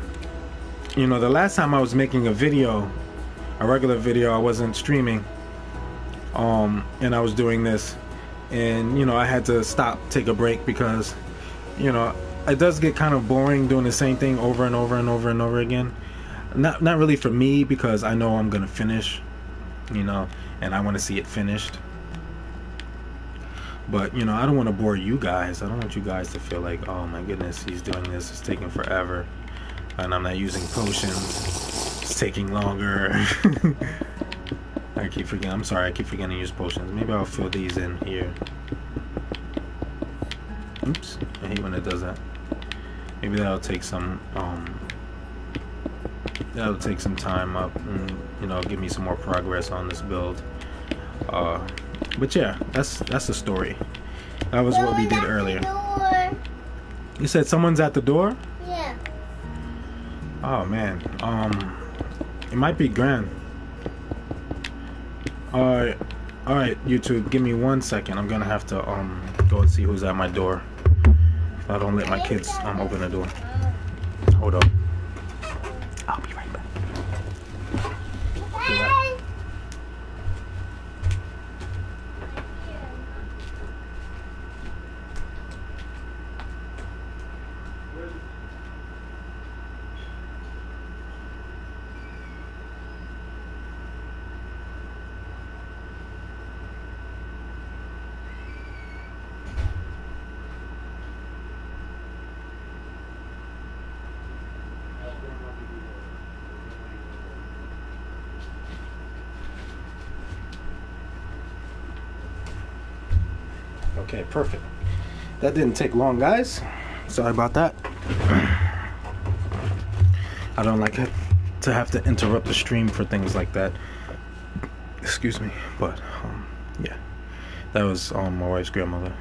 you know, the last time I was making a video, a regular video, I wasn't streaming, and I was doing this, and, you know, I had to stop, take a break, because, you know, it does get kind of boring doing the same thing over and over and over and over again. Not really for me, because I know I'm gonna finish, you know, and I want to see it finished. But, you know, I don't want to bore you guys. I don't want you guys to feel like, oh my goodness, he's doing this, it's taking forever, and I'm not using potions, it's taking longer. I keep forgetting. I'm sorry, I keep forgetting to use potions. Maybe I'll fill these in here. Oops, I hate when it does that. Maybe that'll take some time up, and, you know, give me some more progress on this build. But yeah, that's the story. That was what we did earlier. You said someone's at the door? Yeah. Oh man. It might be Gran. Alright, YouTube, give me 1 second. I'm gonna have to go and see who's at my door. If I don't let my kids open the door. Hold up. I'll be right back. Be right. Okay, perfect. That didn't take long, guys. Sorry about that. I don't like it to have to interrupt the stream for things like that. Excuse me, but yeah, that was my wife's grandmother.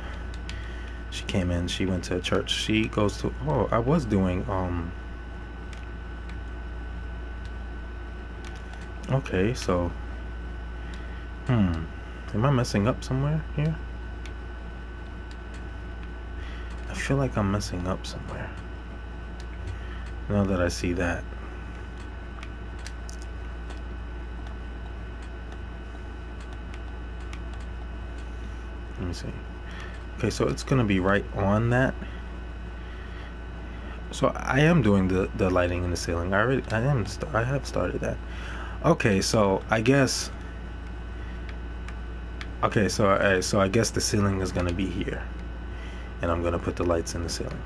She came in. She went to church. She goes to. Oh, I was doing. Okay, so. Am I messing up somewhere here? I feel like I'm messing up somewhere. Now that I see that. Let me see. Okay, so it's gonna be right on that. So I am doing the lighting in the ceiling. I have started that. Okay, so I guess. Okay, so I guess the ceiling is gonna be here, and I'm gonna put the lights in the ceiling.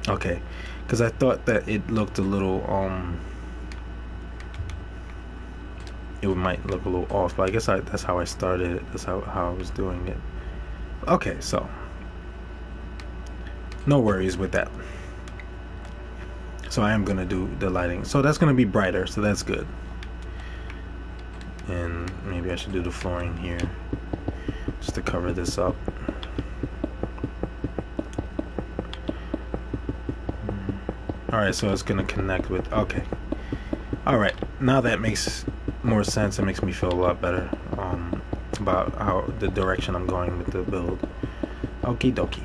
Okay, because I thought that it looked a little it might look a little off, but I guess that's how I started it. That's how I was doing it. Okay, so no worries with that. So I am gonna do the lighting. So that's gonna be brighter, so that's good. And maybe I should do the flooring here just to cover this up. Alright, so it's gonna connect with, okay. Alright, now that makes more sense. It makes me feel a lot better about how the direction I'm going with the build. Okie dokie.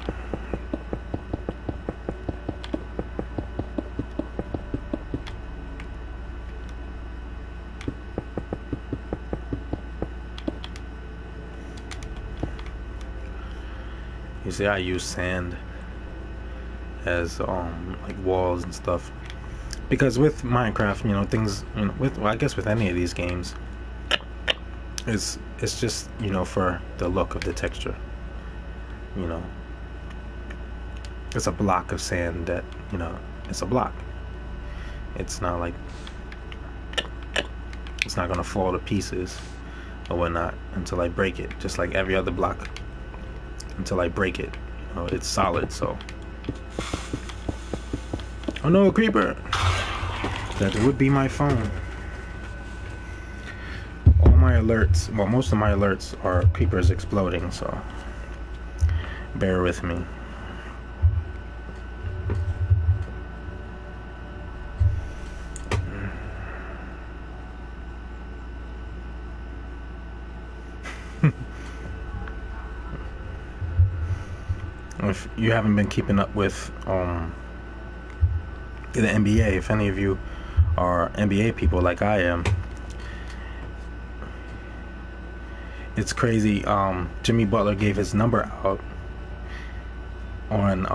You see, I use sand as like walls and stuff, because with Minecraft, you know, things, you know, well, I guess with any of these games, it's just, you know, for the look of the texture. You know, it's a block of sand that, you know, it's a block. It's not like it's not gonna fall to pieces or whatnot until I break it, just like every other block. Until I break it, you know, it's solid. So, oh no, a creeper! That would be my phone. All my alerts, well, most of my alerts are creepers exploding, so bear with me. If you haven't been keeping up with the NBA, if any of you are NBA people like I am, it's crazy. Jimmy Butler gave his number out on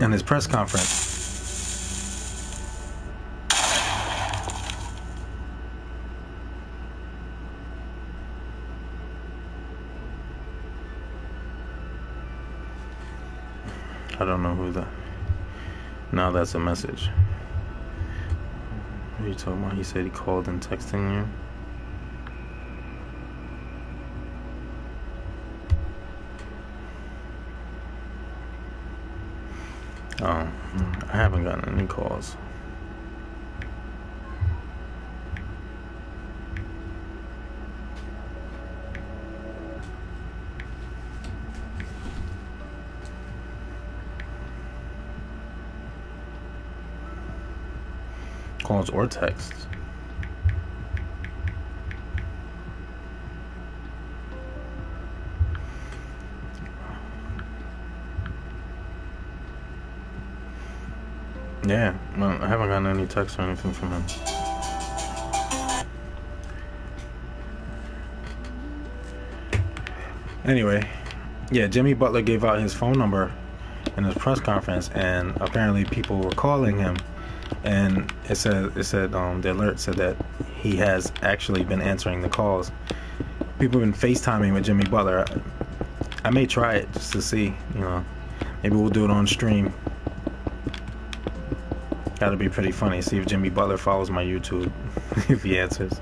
in his press conference. I don't know who that. Now that's a message. What are you talking about? He said he called and texting you. Oh, I haven't gotten any calls. calls or texts. Yeah, well, I haven't gotten any texts or anything from him. Anyway, yeah, Jimmy Butler gave out his phone number in his press conference, and apparently people were calling him, and it said the alert said that he has actually been answering the calls. People have been FaceTiming with Jimmy Butler. I may try it just to see, you know, maybe we'll do it on stream. That'll be pretty funny. See if Jimmy Butler follows my YouTube if he answers.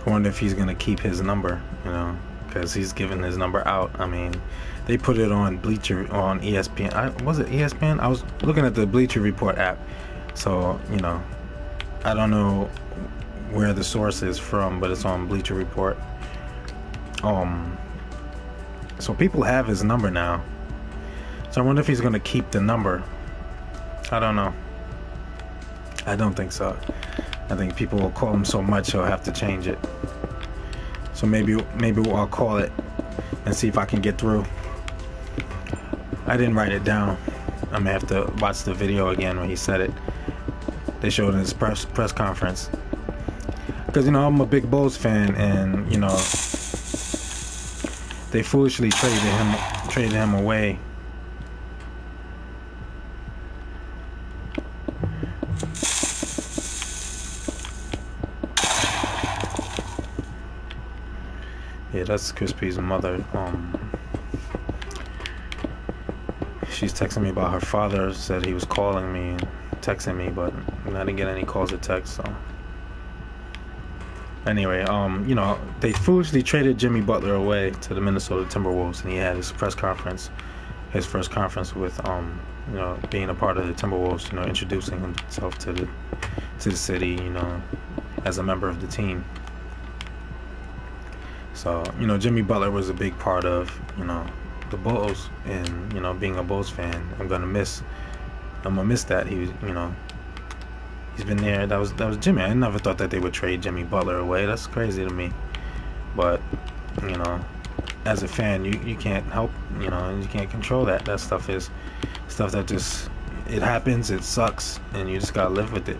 I wonder if he's gonna keep his number, you know, because he's giving his number out. I mean, they put it on Bleacher, on ESPN. Was it ESPN? I was looking at the Bleacher Report app, so you know, I don't know where the source is from, but it's on Bleacher Report. So people have his number now. So I wonder if he's gonna keep the number. I don't know. I don't think so. I think people will call him so much he'll have to change it. So maybe I'll call it and see if I can get through. I didn't write it down. I may have to watch the video again when he said it. They showed in his press conference. Because, you know, I'm a big Bulls fan, and, you know, they foolishly traded him away. Yeah, that's Crispy's mother. She's texting me about her father. Said he was calling me and texting me, but I didn't get any calls or texts. So anyway, you know, they foolishly traded Jimmy Butler away to the Minnesota Timberwolves, and he had his press conference, his first conference with, you know, being a part of the Timberwolves. You know, introducing himself to the city. You know, as a member of the team. So, you know, Jimmy Butler was a big part of, you know, the Bulls, and, you know, being a Bulls fan, I'm gonna miss that. He was, you know, he's been there. That was Jimmy. I never thought that they would trade Jimmy Butler away. That's crazy to me. But, you know, as a fan, you can't help, you know, you can't control that. That stuff is stuff that just, it happens, it sucks, and you just gotta live with it.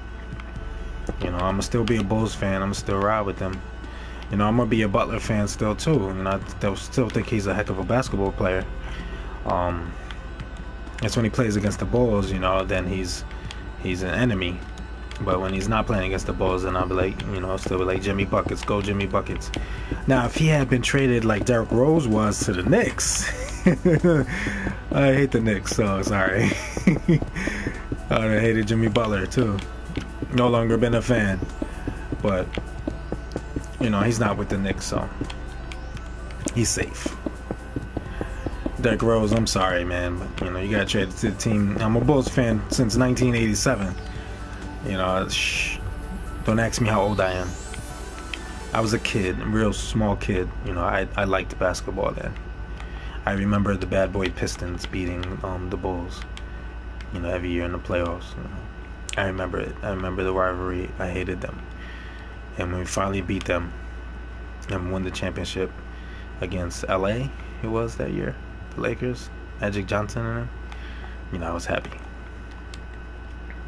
You know, I'm gonna still be a Bulls fan. I'm gonna still ride with them. You know, I'm gonna be a Butler fan still too, and I still think he's a heck of a basketball player. It's when he plays against the Bulls, you know, then he's an enemy. But when he's not playing against the Bulls, then I'll be like, you know, still be like, Jimmy Buckets, go Jimmy Buckets. Now, if he had been traded like Derrick Rose was to the Knicks, I hate the Knicks, so sorry. I hated Jimmy Butler too. No longer been a fan, but. You know, he's not with the Knicks, so he's safe. Derrick Rose, I'm sorry, man, but, you know, you got traded to the team. I'm a Bulls fan since 1987. You know, don't ask me how old I am. I was a kid, a real small kid. You know, I liked basketball then. I remember the bad boy Pistons beating the Bulls, you know, every year in the playoffs. You know. I remember it. I remember the rivalry. I hated them. And when we finally beat them and won the championship against LA, it was that year, the Lakers, Magic Johnson and them, you know, I was happy.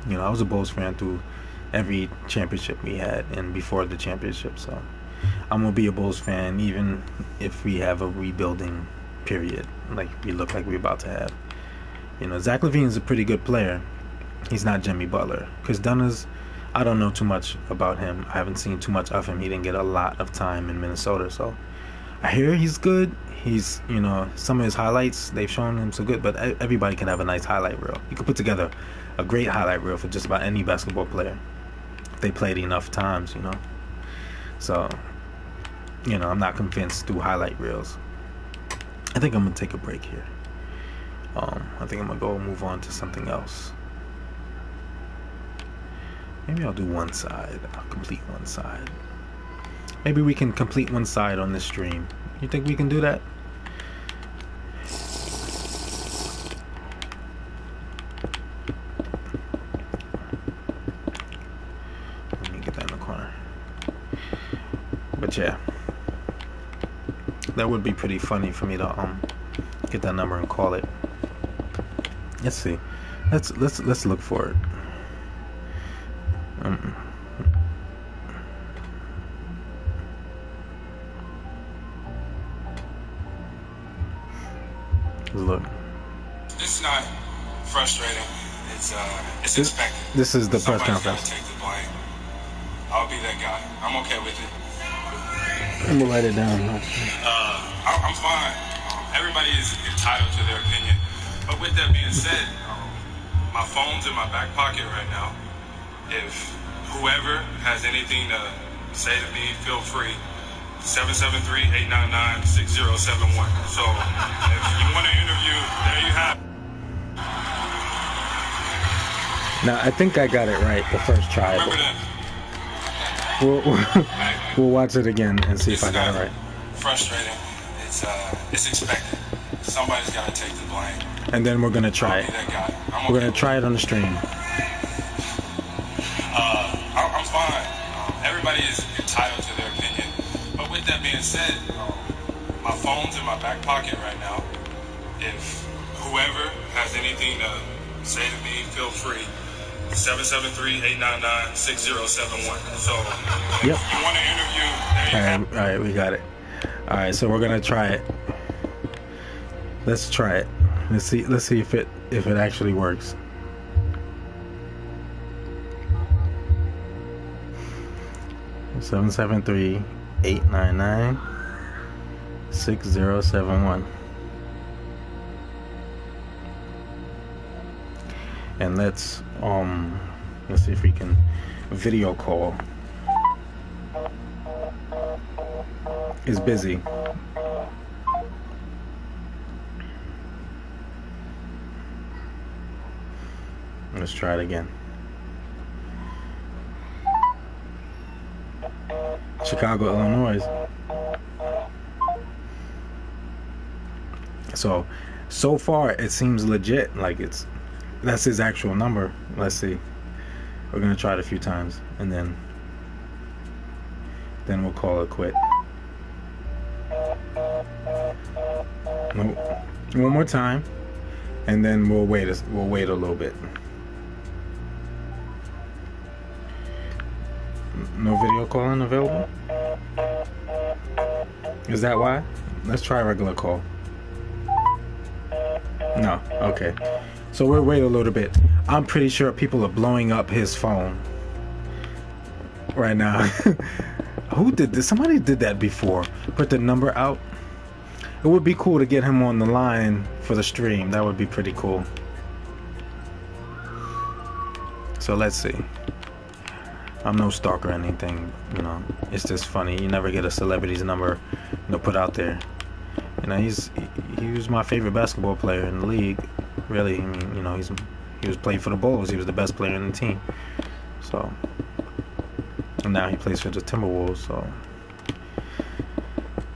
You know, I was a Bulls fan through every championship we had and before the championship, so I'm going to be a Bulls fan even if we have a rebuilding period like we look like we're about to have. You know, Zach LaVine's a pretty good player. He's not Jimmy Butler. Chris Dunner's, I don't know too much about him. I haven't seen too much of him. He didn't get a lot of time in Minnesota, so I hear he's good. He's, you know, some of his highlights, they've shown him so good, but everybody can have a nice highlight reel. You can put together a great highlight reel for just about any basketball player if they played enough times, you know. So, you know, I'm not convinced through highlight reels. I think I'm going to take a break here. I think I'm going to go move on to something else. Maybe I'll do one side. I'll complete one side. Maybe we can complete one side on this stream. You think we can do that? Let me get that in the corner. But yeah, that would be pretty funny for me to get that number and call it. Let's see. Let's look for it. Look. This is not frustrating. It's expected. This is the press Somebody's conference. gotta take the blame. I'll be that guy. I'm okay with it. I'm gonna write it down. I'm fine. Everybody is entitled to their opinion. But with that being said, my phone's in my back pocket right now. If whoever has anything to say to me, feel free. 773-899-6071. So if you want to interview, there you have it. Now I think I got it right the first try. Remember that. We'll watch it again and see if I got it right. Frustrating. It's expected. Somebody's got to take the blame. And then we're gonna try I'll it. be that guy. I'm We're okay gonna try it on the stream. I'm fine. Everybody is entitled to their opinion. But with that being said, my phone's in my back pocket right now. If whoever has anything to say to me, feel free. 773-899-6071. So if Yep. you want to interview, there you have it. All right, we got it. All right, so we're gonna try it. Let's try it. Let's see if it actually works. Seven 773-899-6071. And let's see if we can video call. It's busy. Let's try it again. Chicago, Illinois. So far it seems legit, like that's his actual number. Let's see. We're gonna try it a few times and then we'll call it quit. Nope. One more time and then we'll wait a little bit. No video calling available? Is that why? Let's try regular call. No, okay. So we'll wait a little bit. I'm pretty sure people are blowing up his phone right now. Who did this? Somebody did that before. Put the number out. It would be cool to get him on the line for the stream. That would be pretty cool. So let's see. I'm no stalker or anything, you know. It's just funny. You never get a celebrity's number, put out there. You know, he was my favorite basketball player in the league. Really, I mean, you know, he was playing for the Bulls. He was the best player in the team. So, and now he plays for the Timberwolves. So,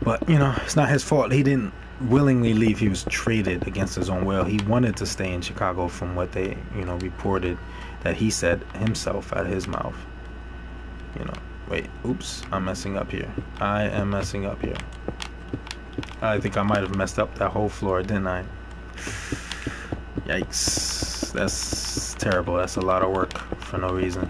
but you know, it's not his fault. He didn't willingly leave. He was traded against his own will. He wanted to stay in Chicago, from what they, reported that he said himself out of his mouth. Wait, oops, I'm messing up here. I am messing up here. I think I might have messed up that whole floor, didn't I? Yikes. That's terrible. That's a lot of work for no reason.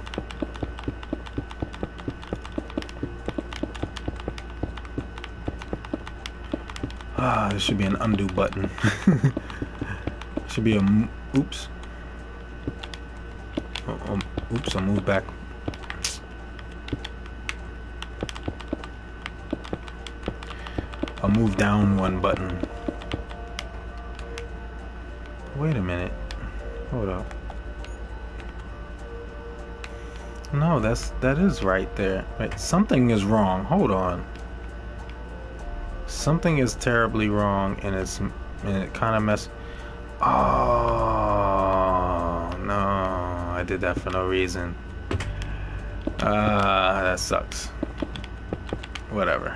There should be an undo button. Should be a... Oops. Oops, I'll move back. I'll move down one button. Wait a minute. Hold up. No, that is right there. Wait, something is wrong. Hold on. Something is terribly wrong, and it kind of messed. Oh no! I did that for no reason. That sucks. Whatever.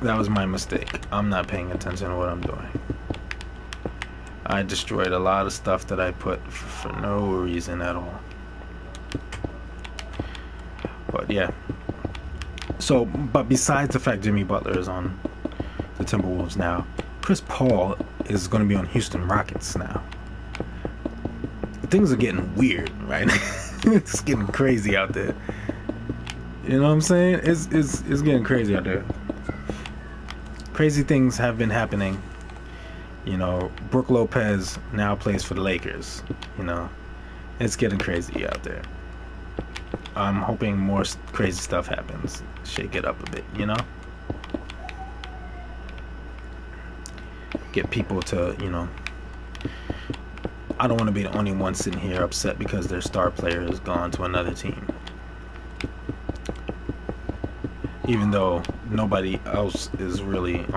That was my mistake. I'm not paying attention to what I'm doing. I destroyed a lot of stuff that I put for no reason at all. But yeah. So, but besides the fact Jimmy Butler is on the Timberwolves now, Chris Paul is going to be on Houston Rockets now. Things are getting weird, right? It's getting crazy out there. You know what I'm saying? It's getting crazy out there. Crazy things have been happening. You know, Brook Lopez now plays for the Lakers. You know, it's getting crazy out there. I'm hoping more crazy stuff happens. Shake it up a bit, you know? Get people to, you know... I don't want to be the only one sitting here upset because their star player has gone to another team. Even though nobody else is really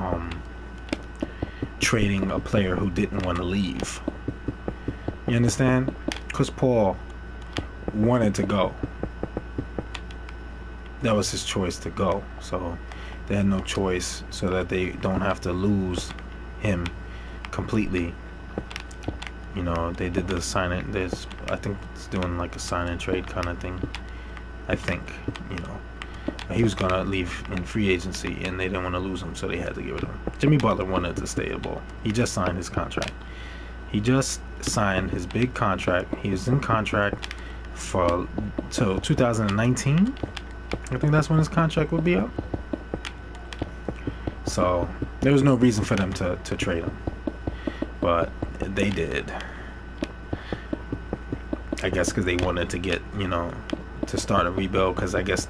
trading a player who didn't want to leave. You understand? Chris Paul wanted to go. That was his choice to go. So they had no choice, so that they don't have to lose him completely. You know, they did the sign it. There's, I think it's doing like a sign and trade kind of thing. I think, you know, he was gonna leave in free agency, and they didn't want to lose him, so they had to give it to him. Jimmy Butler wanted to stay at ball. He just signed his contract. He just signed his big contract. He is in contract for till 2019. I think that's when his contract would be up. So there was no reason for them to trade him, but they did. I guess because they wanted to get, you know, to start a rebuild, because I guess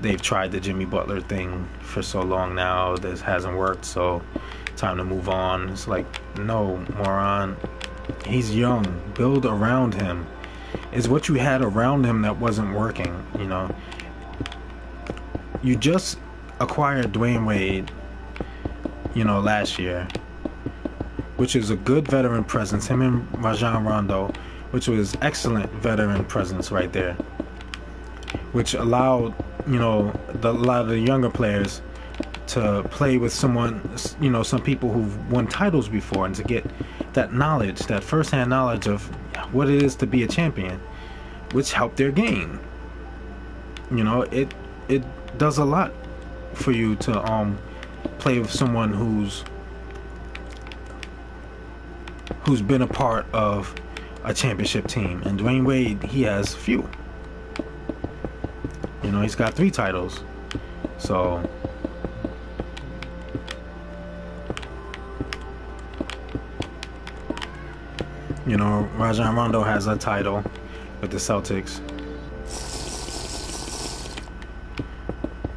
they've tried the Jimmy Butler thing for so long now. This hasn't worked, so time to move on. It's like, no, moron. He's young. Build around him. It's what you had around him that wasn't working, you know. You just acquired Dwayne Wade, you know, last year, which is a good veteran presence. Him and Rajon Rondo, which was excellent veteran presence right there, which allowed, you know, a lot of the younger players to play with someone, you know, some people who've won titles before, and to get that knowledge, that first-hand knowledge of what it is to be a champion, which helped their game. You know, it does a lot for you to play with someone who's been a part of a championship team. And Dwayne Wade, he has few. You know, he's got 3 titles. So you know, Rajon Rondo has a title with the Celtics.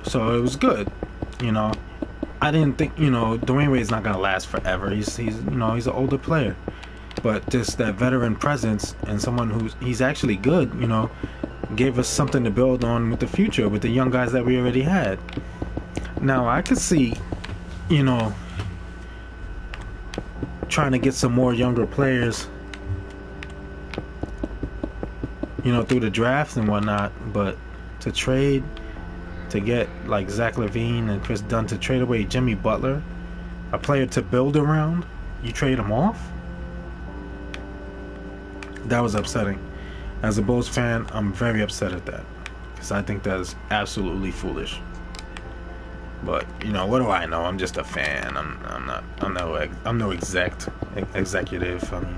So it was good. You know, I didn't think, you know, Dwayne Wade's not gonna last forever. He's you know, he's an older player, but just that veteran presence and someone he's actually good, you know, gave us something to build on with the future, with the young guys that we already had. Now I could see, you know, trying to get some more younger players, you know, through the drafts and whatnot, but to trade, to get like Zach LaVine and Chris Dunn, to trade away Jimmy Butler, a player to build around, you trade him off? That was upsetting. As a Bulls fan, I'm very upset at that, because I think that is absolutely foolish. But you know, what do I know? I'm just a fan. I'm no executive. I mean,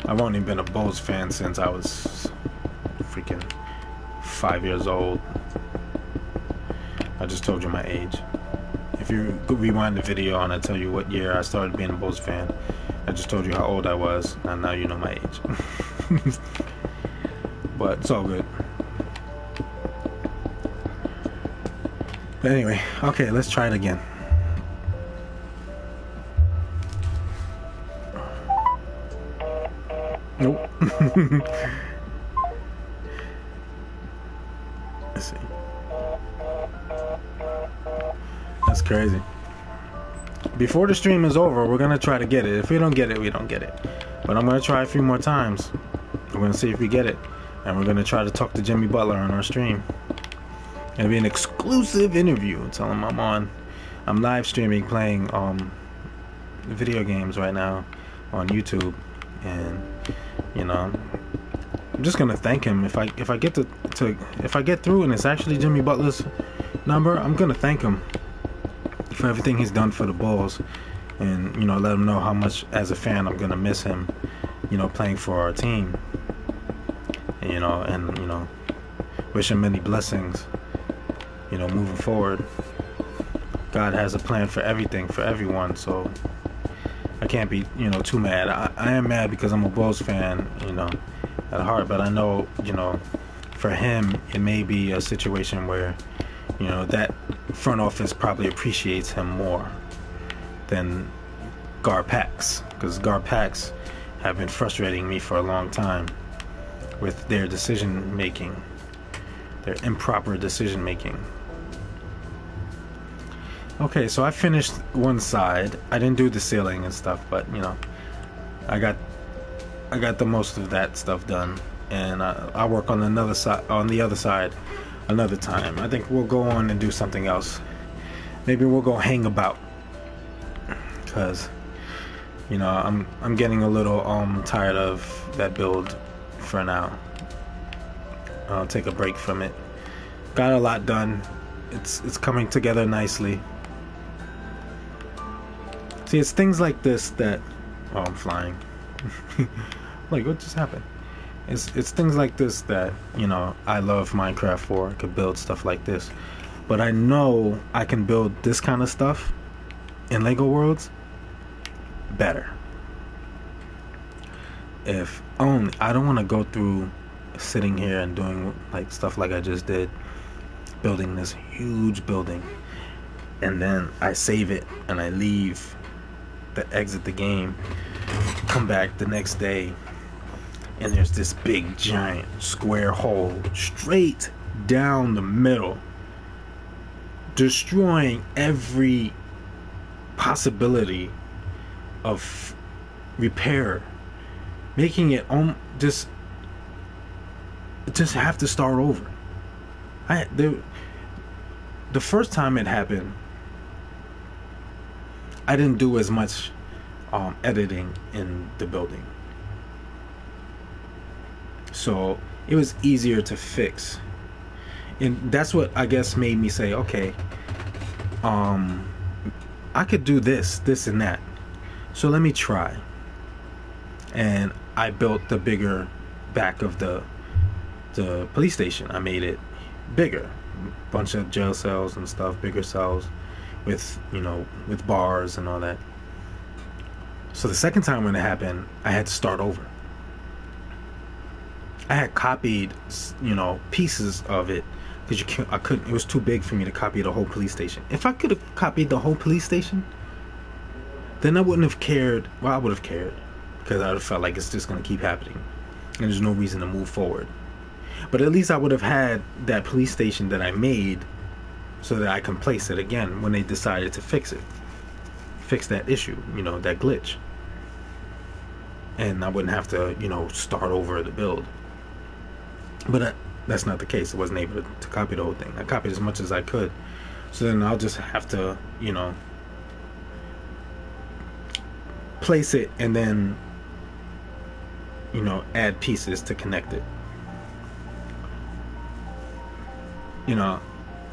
I've only been a Bulls fan since I was freaking 5 years old. I just told you my age. If you rewind the video and I tell you what year I started being a Bulls fan, I just told you how old I was, and now you know my age. But it's all good. But anyway, okay, let's try it again. Nope. Let's see. That's crazy. before the stream is over, we're gonna try to get it. If we don't get it, we don't get it. But I'm gonna try a few more times. We're gonna see if we get it, and we're gonna try to talk to Jimmy Butler on our stream. It'll be an exclusive interview. Tell him I'm live streaming playing video games right now on YouTube, and you know, I'm just gonna thank him if I get if I get through and it's actually Jimmy Butler's number. I'm gonna thank him for everything he's done for the Bulls, and you know, let him know how much as a fan I'm gonna miss him, you know, playing for our team, and you know, wish him many blessings, you know, moving forward. God has a plan for everything, for everyone, so I can't be, you know, too mad. I am mad because I'm a Bulls fan, you know, at heart, but I know, you know, for him it may be a situation where, you know, that front office probably appreciates him more than Garpax, because Garpax have been frustrating me for a long time with their decision making, their improper decision making. Okay, so I finished one side. I didn't do the ceiling and stuff, but you know, I got the most of that stuff done, and I'll work on another side, on the other side, another time. I think we'll go on and do something else. Maybe we'll go hang about, because you know, I'm getting a little tired of that build for now. I'll take a break from it. Got a lot done. It's coming together nicely. See, it's things like this that... Oh, I'm flying. Like, what just happened? It's things like this that, you know, I love Minecraft for. I could build stuff like this. But I know I can build this kind of stuff in Lego Worlds better. If only... I don't want to go through sitting here and doing like stuff like I just did. Building this huge building. And then I save it and I leave... exit the game, come back the next day, and there's this big giant square hole straight down the middle, destroying every possibility of repair, making it just have to start over. The first time it happened, I didn't do as much editing in the building, so it was easier to fix, and that's what I guess made me say, okay, I could do this and that, so let me try. And I built the bigger back of the police station. I made it bigger, bunch of jail cells and stuff, bigger cells, with, you know, with bars and all that. So the second time when it happened, I had to start over. I had copied, you know, pieces of it, because I couldn't, it was too big for me to copy the whole police station. If I could have copied the whole police station, then I wouldn't have cared. Well, I would have cared, because I would have felt like it's just going to keep happening and there's no reason to move forward. But at least I would have had that police station that I made, so that I can place it again when they decided to fix that issue, you know, that glitch. And I wouldn't have to, you know, start over the build. But that's not the case. I wasn't able to copy the whole thing. I copied as much as I could. So then I'll just have to, you know, place it and then, you know, add pieces to connect it. You know,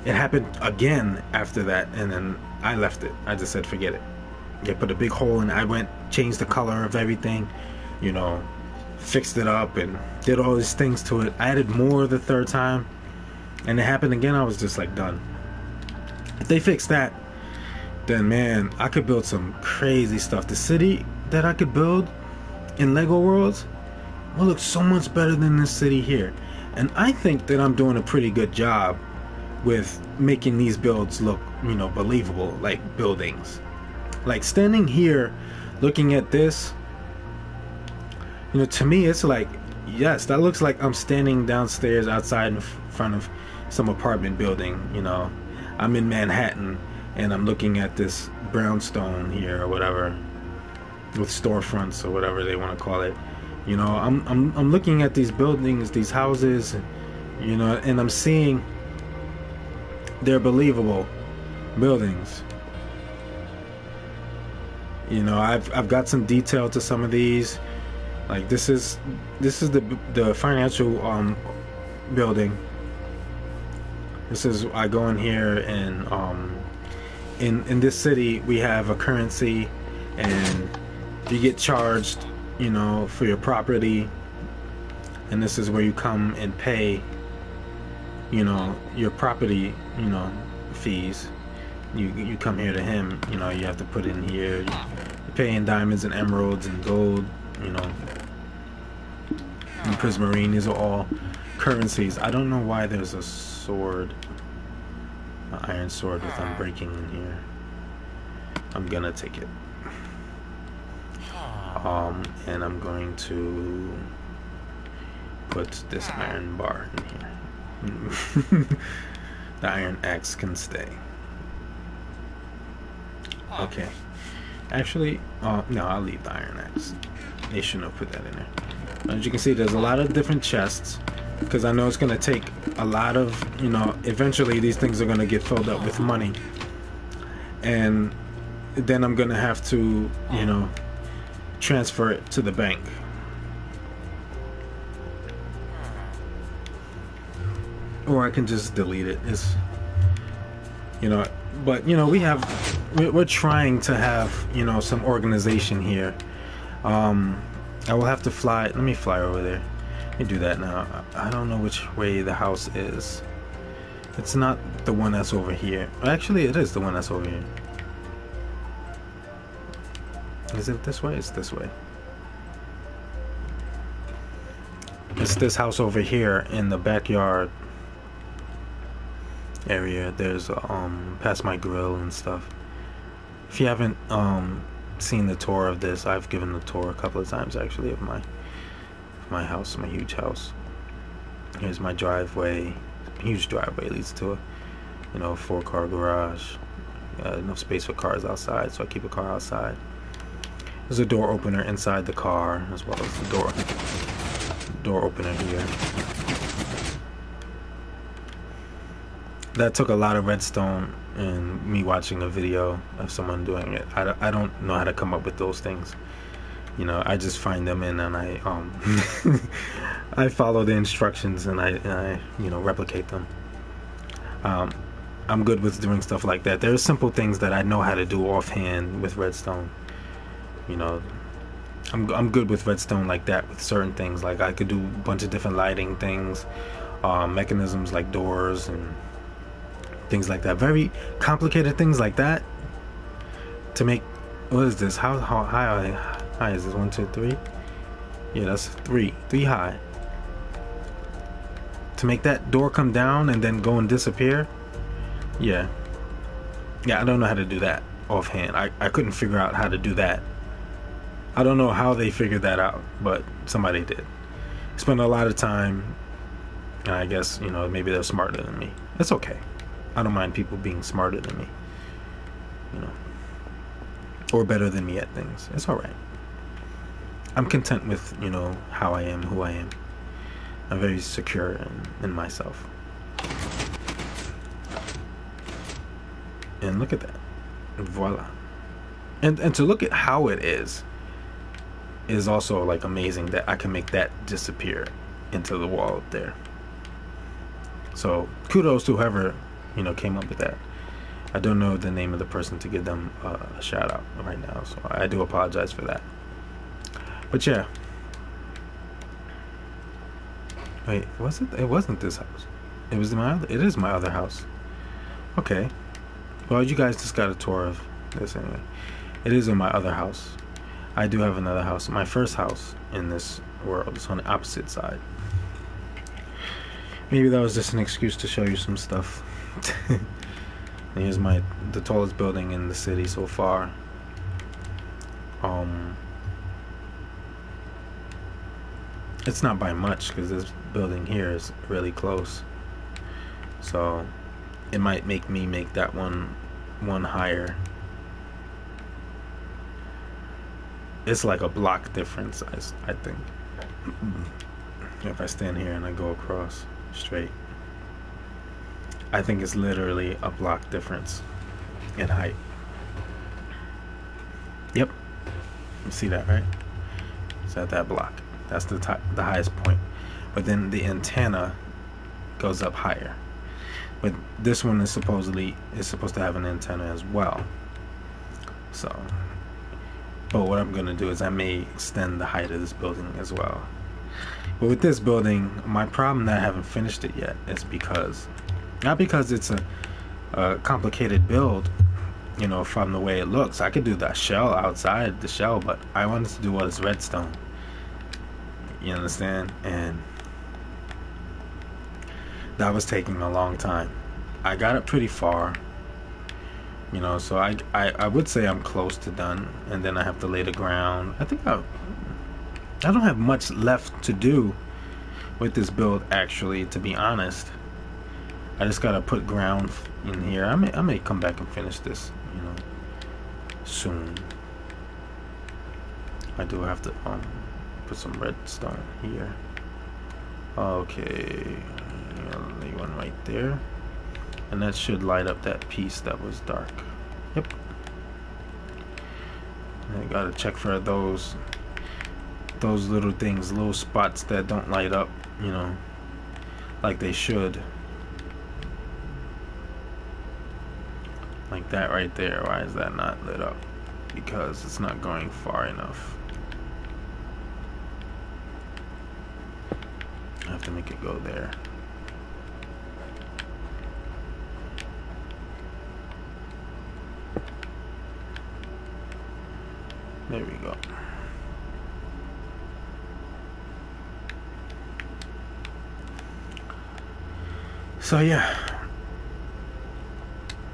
it happened again after that, and then I left it. I just said, forget it. Yeah, put a big hole in. I went, changed the color of everything, you know, fixed it up and did all these things to it. I added more the third time, and it happened again. I was just like, done. If they fix that, then man, I could build some crazy stuff. The city that I could build in Lego Worlds will look so much better than this city here. And I think that I'm doing a pretty good job with making these builds look, you know, believable, like buildings. Like standing here looking at this, you know, to me it's like, yes, that looks like I'm standing downstairs outside in front of some apartment building. You know, I'm in Manhattan and I'm looking at this brownstone here or whatever, with storefronts or whatever they want to call it. You know, I'm looking at these buildings, these houses, you know, and I'm seeing they're believable buildings. You know, I've got some detail to some of these. Like this is the financial building. This is, I go in here, and in this city we have a currency, and you get charged, you know, for your property, and this is where you come and pay, you know, your property, you know, fees. You come here to him, you know, you have to put in here, you pay in diamonds and emeralds and gold, you know, and prismarine. These are all currencies. I don't know why there's a sword, an iron sword with unbreaking in here. I'm gonna take it. And I'm going to put this iron bar in here. The iron axe can stay. Okay. Actually, no, I'll leave the iron axe. They shouldn't have put that in there. As you can see, there's a lot of different chests, because I know it's going to take a lot of, you know, eventually these things are going to get filled up with money. And then I'm going to have to, you know, transfer it to the bank. Or I can just delete it. It's, you know, but, you know, we're trying to have, you know, some organization here. I will have to fly. Let me fly over there. Let me do that now. I don't know which way the house is. It's not the one that's over here. Actually, it is the one that's over here. Is it this way? It's this way. It's this house over here in the backyard area. There's past my grill and stuff. If you haven't seen the tour of this, I've given the tour a couple of times actually of my house, my huge house. Here's my driveway. Huge driveway, leads to a, you know, 4-car garage. Enough space for cars outside, so I keep a car outside. There's a door opener inside the car, as well as the door opener here. That took a lot of redstone and me watching a video of someone doing it. I don't know how to come up with those things. You know, I just find them and I I follow the instructions and I you know, replicate them. I'm good with doing stuff like that. There are simple things that I know how to do offhand with redstone. You know, I'm good with redstone like that with certain things. Like I could do a bunch of different lighting things, mechanisms like doors and things like that. Very complicated things like that to make. What is this? How high is this? 1, 2, 3. Yeah, that's three high. To make that door come down and then go and disappear. Yeah, I don't know how to do that offhand. I couldn't figure out how to do that. I don't know how they figured that out, but somebody did. Spent a lot of time, and I guess, you know, maybe they're smarter than me. It's okay. I don't mind people being smarter than me, you know, or better than me at things. It's all right. I'm content with, you know, how I am, who I am. I'm very secure in myself. And look at that. Voila. And to look at how it is also like amazing that I can make that disappear into the wall up there. So kudos to whoever, you know, came up with that. I don't know the name of the person to give them a shout out right now, so I do apologize for that. But yeah. Wait, was it? It wasn't this house. It was my other. It is my other house. Okay. Well, you guys just got a tour of this anyway. It is in my other house. I do have another house. My first house in this world is on the opposite side. Maybe that was just an excuse to show you some stuff. And here's the tallest building in the city so far. It's not by much because this building here is really close. So it might make me make that one one higher. It's like a block difference, I think. If I stand here and I go across straight, I think it's literally a block difference in height. Yep, you see that, right? It's at that block. That's the highest point. But then the antenna goes up higher. But this one is supposed to have an antenna as well. So, but what I'm gonna do is I may extend the height of this building as well. But with this building, my problem that I haven't finished it yet is because, not because it's a complicated build, you know, from the way it looks. I could do that shell outside the shell, but I wanted to do all this redstone. You understand? And that was taking a long time. I got it pretty far, you know, so I would say I'm close to done, and then I have to lay the ground. I think I don't have much left to do with this build, actually, to be honest. I just gotta put ground in here. I may come back and finish this, you know, soon. I do have to put some redstone here. Okay, I'll lay one right there, and that should light up that piece that was dark. Yep. I gotta check for those little things, little spots that don't light up, you know, like they should. Like that right there. Why is that not lit up? Because it's not going far enough. I have to make it go there. There we go. So yeah.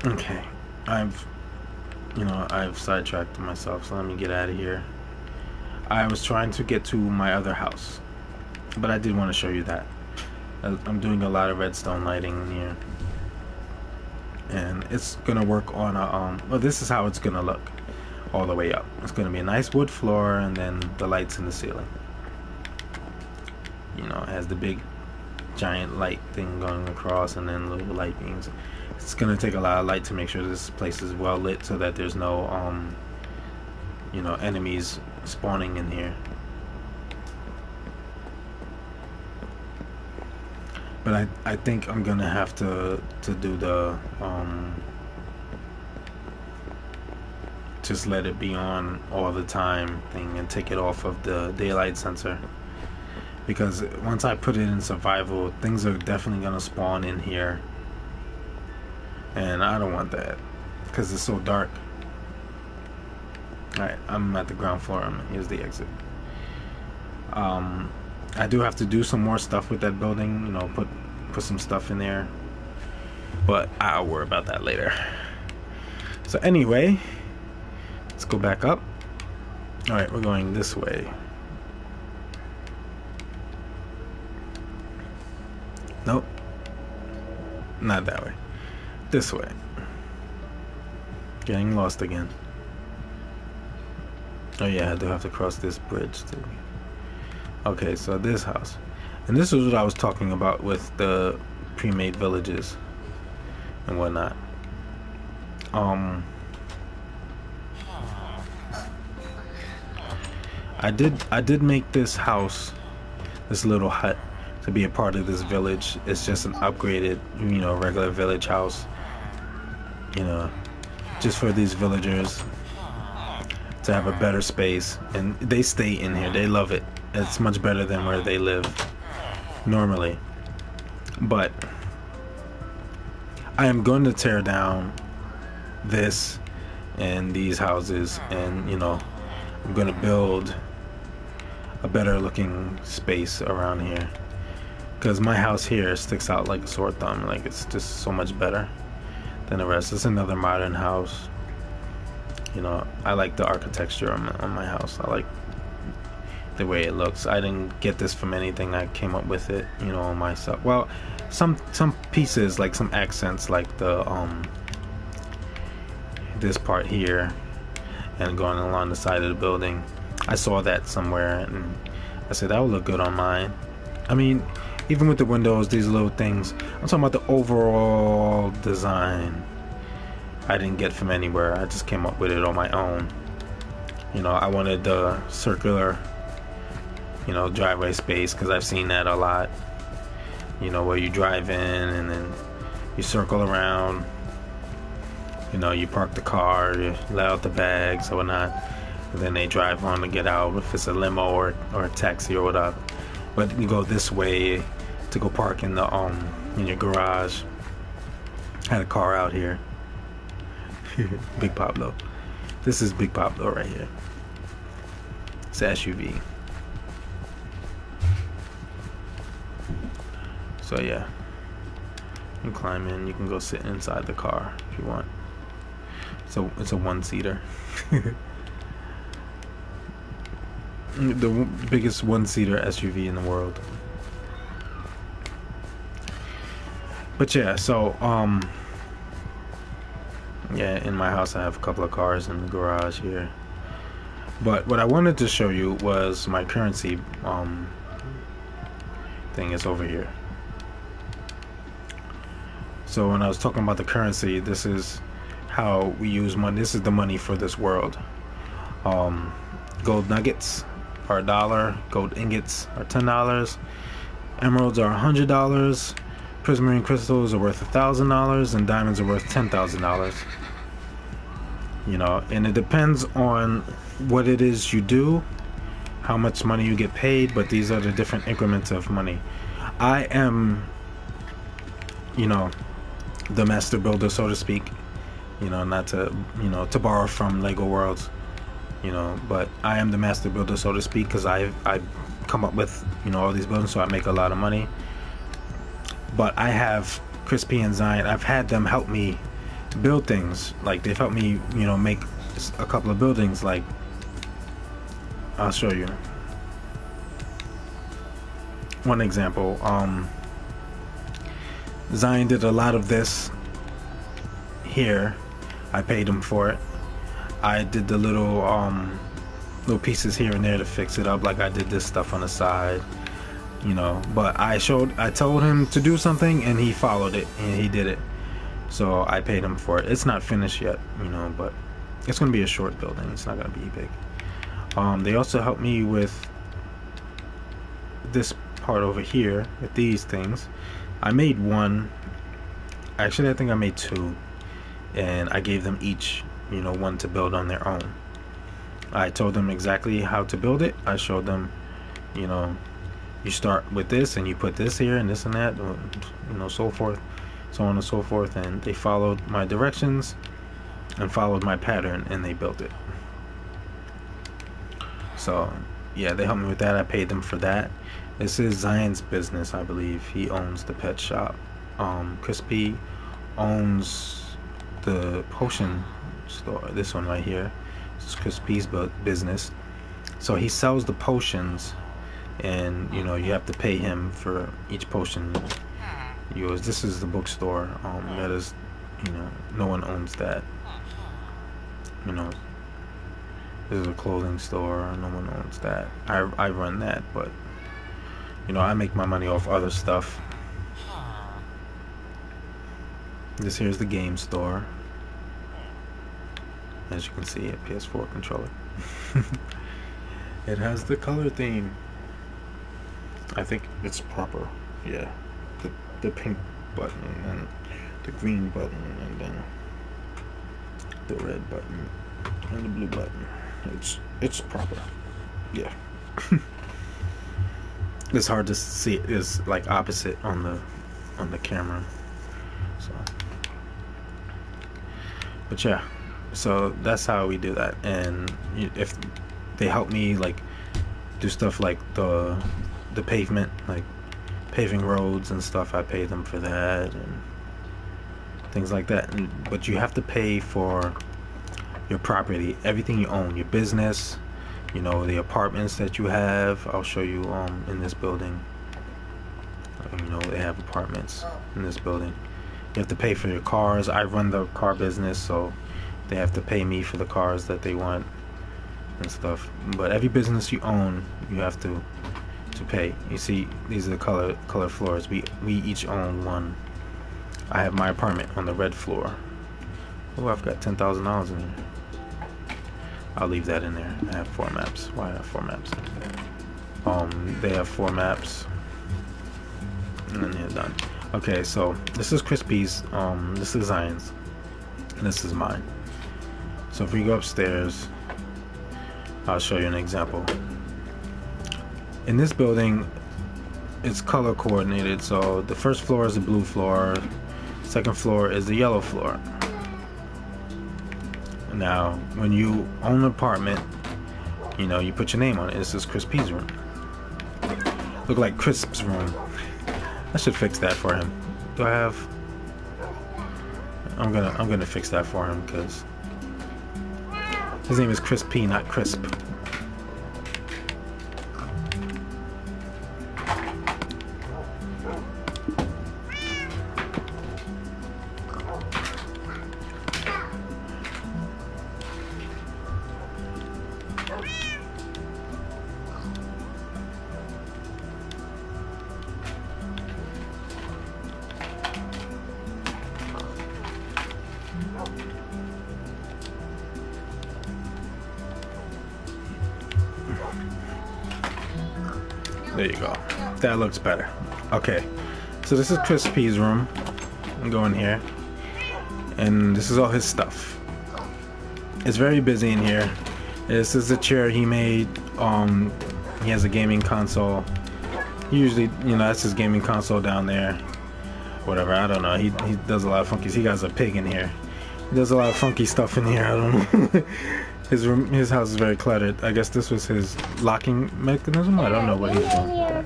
Okay. I've sidetracked myself, so let me get out of here. I was trying to get to my other house, but I did want to show you that. I'm doing a lot of redstone lighting in here, and it's gonna work on a well, this is how it's gonna look all the way up. It's gonna be a nice wood floor, and then the lights in the ceiling. You know, it has the big giant light thing going across, and then little light beams. It's gonna take a lot of light to make sure this place is well lit, so that there's no you know, enemies spawning in here. But I think I'm gonna have to do the just let it be on all the time thing and take it off of the daylight sensor, because once I put it in survival, things are definitely gonna spawn in here, and I don't want that because it's so dark. Alright, I'm at the ground floor. Here's the exit. I do have to do some more stuff with that building, you know, put some stuff in there, but I'll worry about that later. So anyway, let's go back up. Alright, we're going this way. Nope, not that way. This way. Getting lost again. Oh yeah, I do have to cross this bridge too. Okay, so this house, and this is what I was talking about with the pre-made villages and whatnot. I did make this house, this little hut, to be a part of this village. It's just an upgraded, you know, regular village house, you know, just for these villagers to have a better space, and they stay in here. They love it. It's much better than where they live normally. But I am going to tear down this and these houses, and you know, I'm going to build a better looking space around here, because my house here sticks out like a sore thumb. Like, it's just so much better than the rest. It's another modern house. You know, I like the architecture on my house. I like the way it looks. I didn't get this from anything. I came up with it, you know, myself. Well, some pieces, like some accents, like the this part here and going along the side of the building. I saw that somewhere and I said that would look good on mine. I mean, even with the windows, these little things, I'm talking about the overall design. I didn't get from anywhere. I just came up with it on my own. You know, I wanted the circular, you know, driveway space, because I've seen that a lot. You know, where you drive in and then you circle around. You know, you park the car, you let out the bags or whatnot, and then they drive on to get out, if it's a limo or a taxi or whatever. But you go this way to go park in your garage. Had a car out here. Big Pablo. This is Big Pablo right here. It's an SUV. So yeah, you can climb in. You can go sit inside the car if you want. So it's a one-seater. The biggest one-seater SUV in the world. But yeah, so yeah, in my house I have a couple of cars in the garage here. But what I wanted to show you was my currency thing is over here. So when I was talking about the currency, this is how we use money. This is the money for this world. Gold nuggets are $1. Gold ingots are $10. Emeralds are $100. Prismarine crystals are worth $1,000, and diamonds are worth $10,000. You know, and it depends on what it is you do, how much money you get paid, but these are the different increments of money. I am, you know, the master builder, so to speak. You know, not to, you know, to borrow from Lego Worlds, you know, but I am the master builder, so to speak, because I come up with, you know, all these buildings, so I make a lot of money. But I have Crispy and Zion, I've had them help me build things. Like, they've helped me, you know, make a couple of buildings. Like, I'll show you one example. Zion did a lot of this here. I paid him for it. I did the little pieces here and there to fix it up, like I did this stuff on the side, you know. But I told him to do something and he followed it and he did it, so I paid him for it. It's not finished yet, you know, but it's gonna be a short building. It's not gonna be big. They also helped me with this part over here with these things. I made one. Actually, I think I made two, and I gave them each, you know, one to build on their own. I told them exactly how to build it. I showed them, you know, you start with this and you put this here and this and that, you know, so forth, so on and so forth, and they followed my directions and followed my pattern and they built it. So yeah, they helped me with that. I paid them for that. This is Zion's business, I believe. He owns the pet shop. Crispy owns the potion store. This one right here. This is Crispy's business. So he sells the potions, and you know, you have to pay him for each potion you use. This is the bookstore. That is, you know, no one owns that. You know, this is a clothing store. No one owns that. I run that, but you know, I make my money off other stuff. This here's the game store. As you can see, a PS4 controller. It has the color theme. I think it's proper. Yeah, the pink button and the green button and then the red button and the blue button. It's proper. Yeah. It's hard to see. It's like opposite on the camera. So, but yeah, so that's how we do that. And if they help me like do stuff like the pavement, like paving roads and stuff, I pay them for that and things like that. But you have to pay for your property, everything you own, your business, you know, the apartments that you have. I'll show you in this building. You know, they have apartments in this building. You have to pay for your cars. I run the car business, so They have to pay me for the cars that they want and stuff. But every business you own, you have to pay. You see, these are the color floors. We each own one. I have my apartment on the red floor. Oh, I've got $10,000 in here. I'll leave that in there. I have 4 maps. Why I have 4 maps? They have 4 maps. And then they're done. Okay, so this is Crispy's. This is Zion's. And this is mine. So if we go upstairs, I'll show you an example. In this building, it's color coordinated. So the first floor is the blue floor. Second floor is the yellow floor. Now, when you own an apartment, you know, you put your name on it. This is Crispy's room. Look like Crisp's room. I should fix that for him. Do I have? I'm gonna fix that for him because his name is Crispy, not Crisp. There you go. That looks better. Okay, so this is Crispy's room. I'm going here, and this is all his stuff. It's very busy in here. This is the chair he made. He has a gaming console. Usually, you know, that's his gaming console down there. Whatever, I don't know. He does a lot of funky. He got a pig in here. He does a lot of funky stuff in here. I don't know. His house is very cluttered. I guess this was his locking mechanism. I don't know what he's doing with that.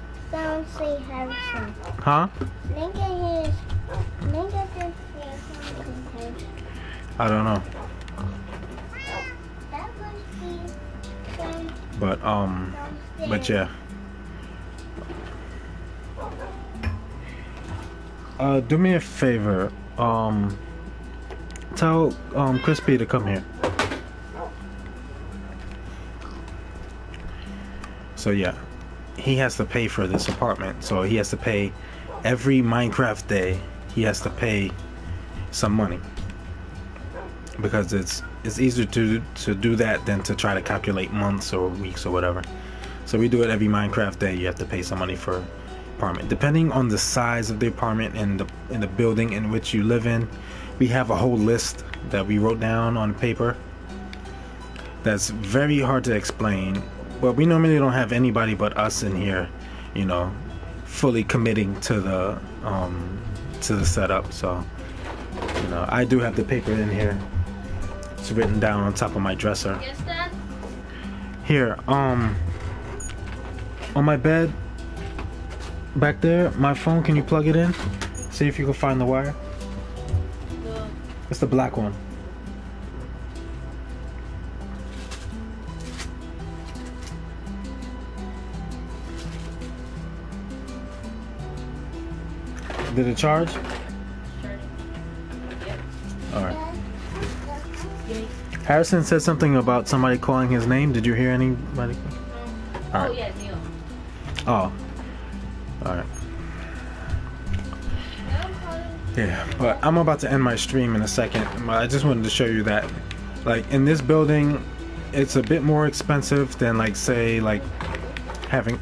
Huh? I don't know. But yeah. Do me a favor. Tell Crispy to come here. So yeah, he has to pay for this apartment. So he has to pay every Minecraft day. He has to pay some money because it's easier to do that than to try to calculate months or weeks or whatever. So we do it every Minecraft day. You have to pay some money for apartment, depending on the size of the apartment and the building in which you live in. We have a whole list that we wrote down on paper. That's very hard to explain. But we normally don't have anybody but us in here, you know, fully committing to the setup. So, you know, I do have the paper in here. It's written down on top of my dresser. Yes, Dad? Here, on my bed back there, my phone. Can you plug it in? See if you can find the wire. It's the black one. Did it charge? Alright. Harrison said something about somebody calling his name. Did you hear anybody? Oh, yeah, Neil. Oh. Alright. Yeah, but I'm about to end my stream in a second. But I just wanted to show you that, like, in this building, it's a bit more expensive than, like, say, like, having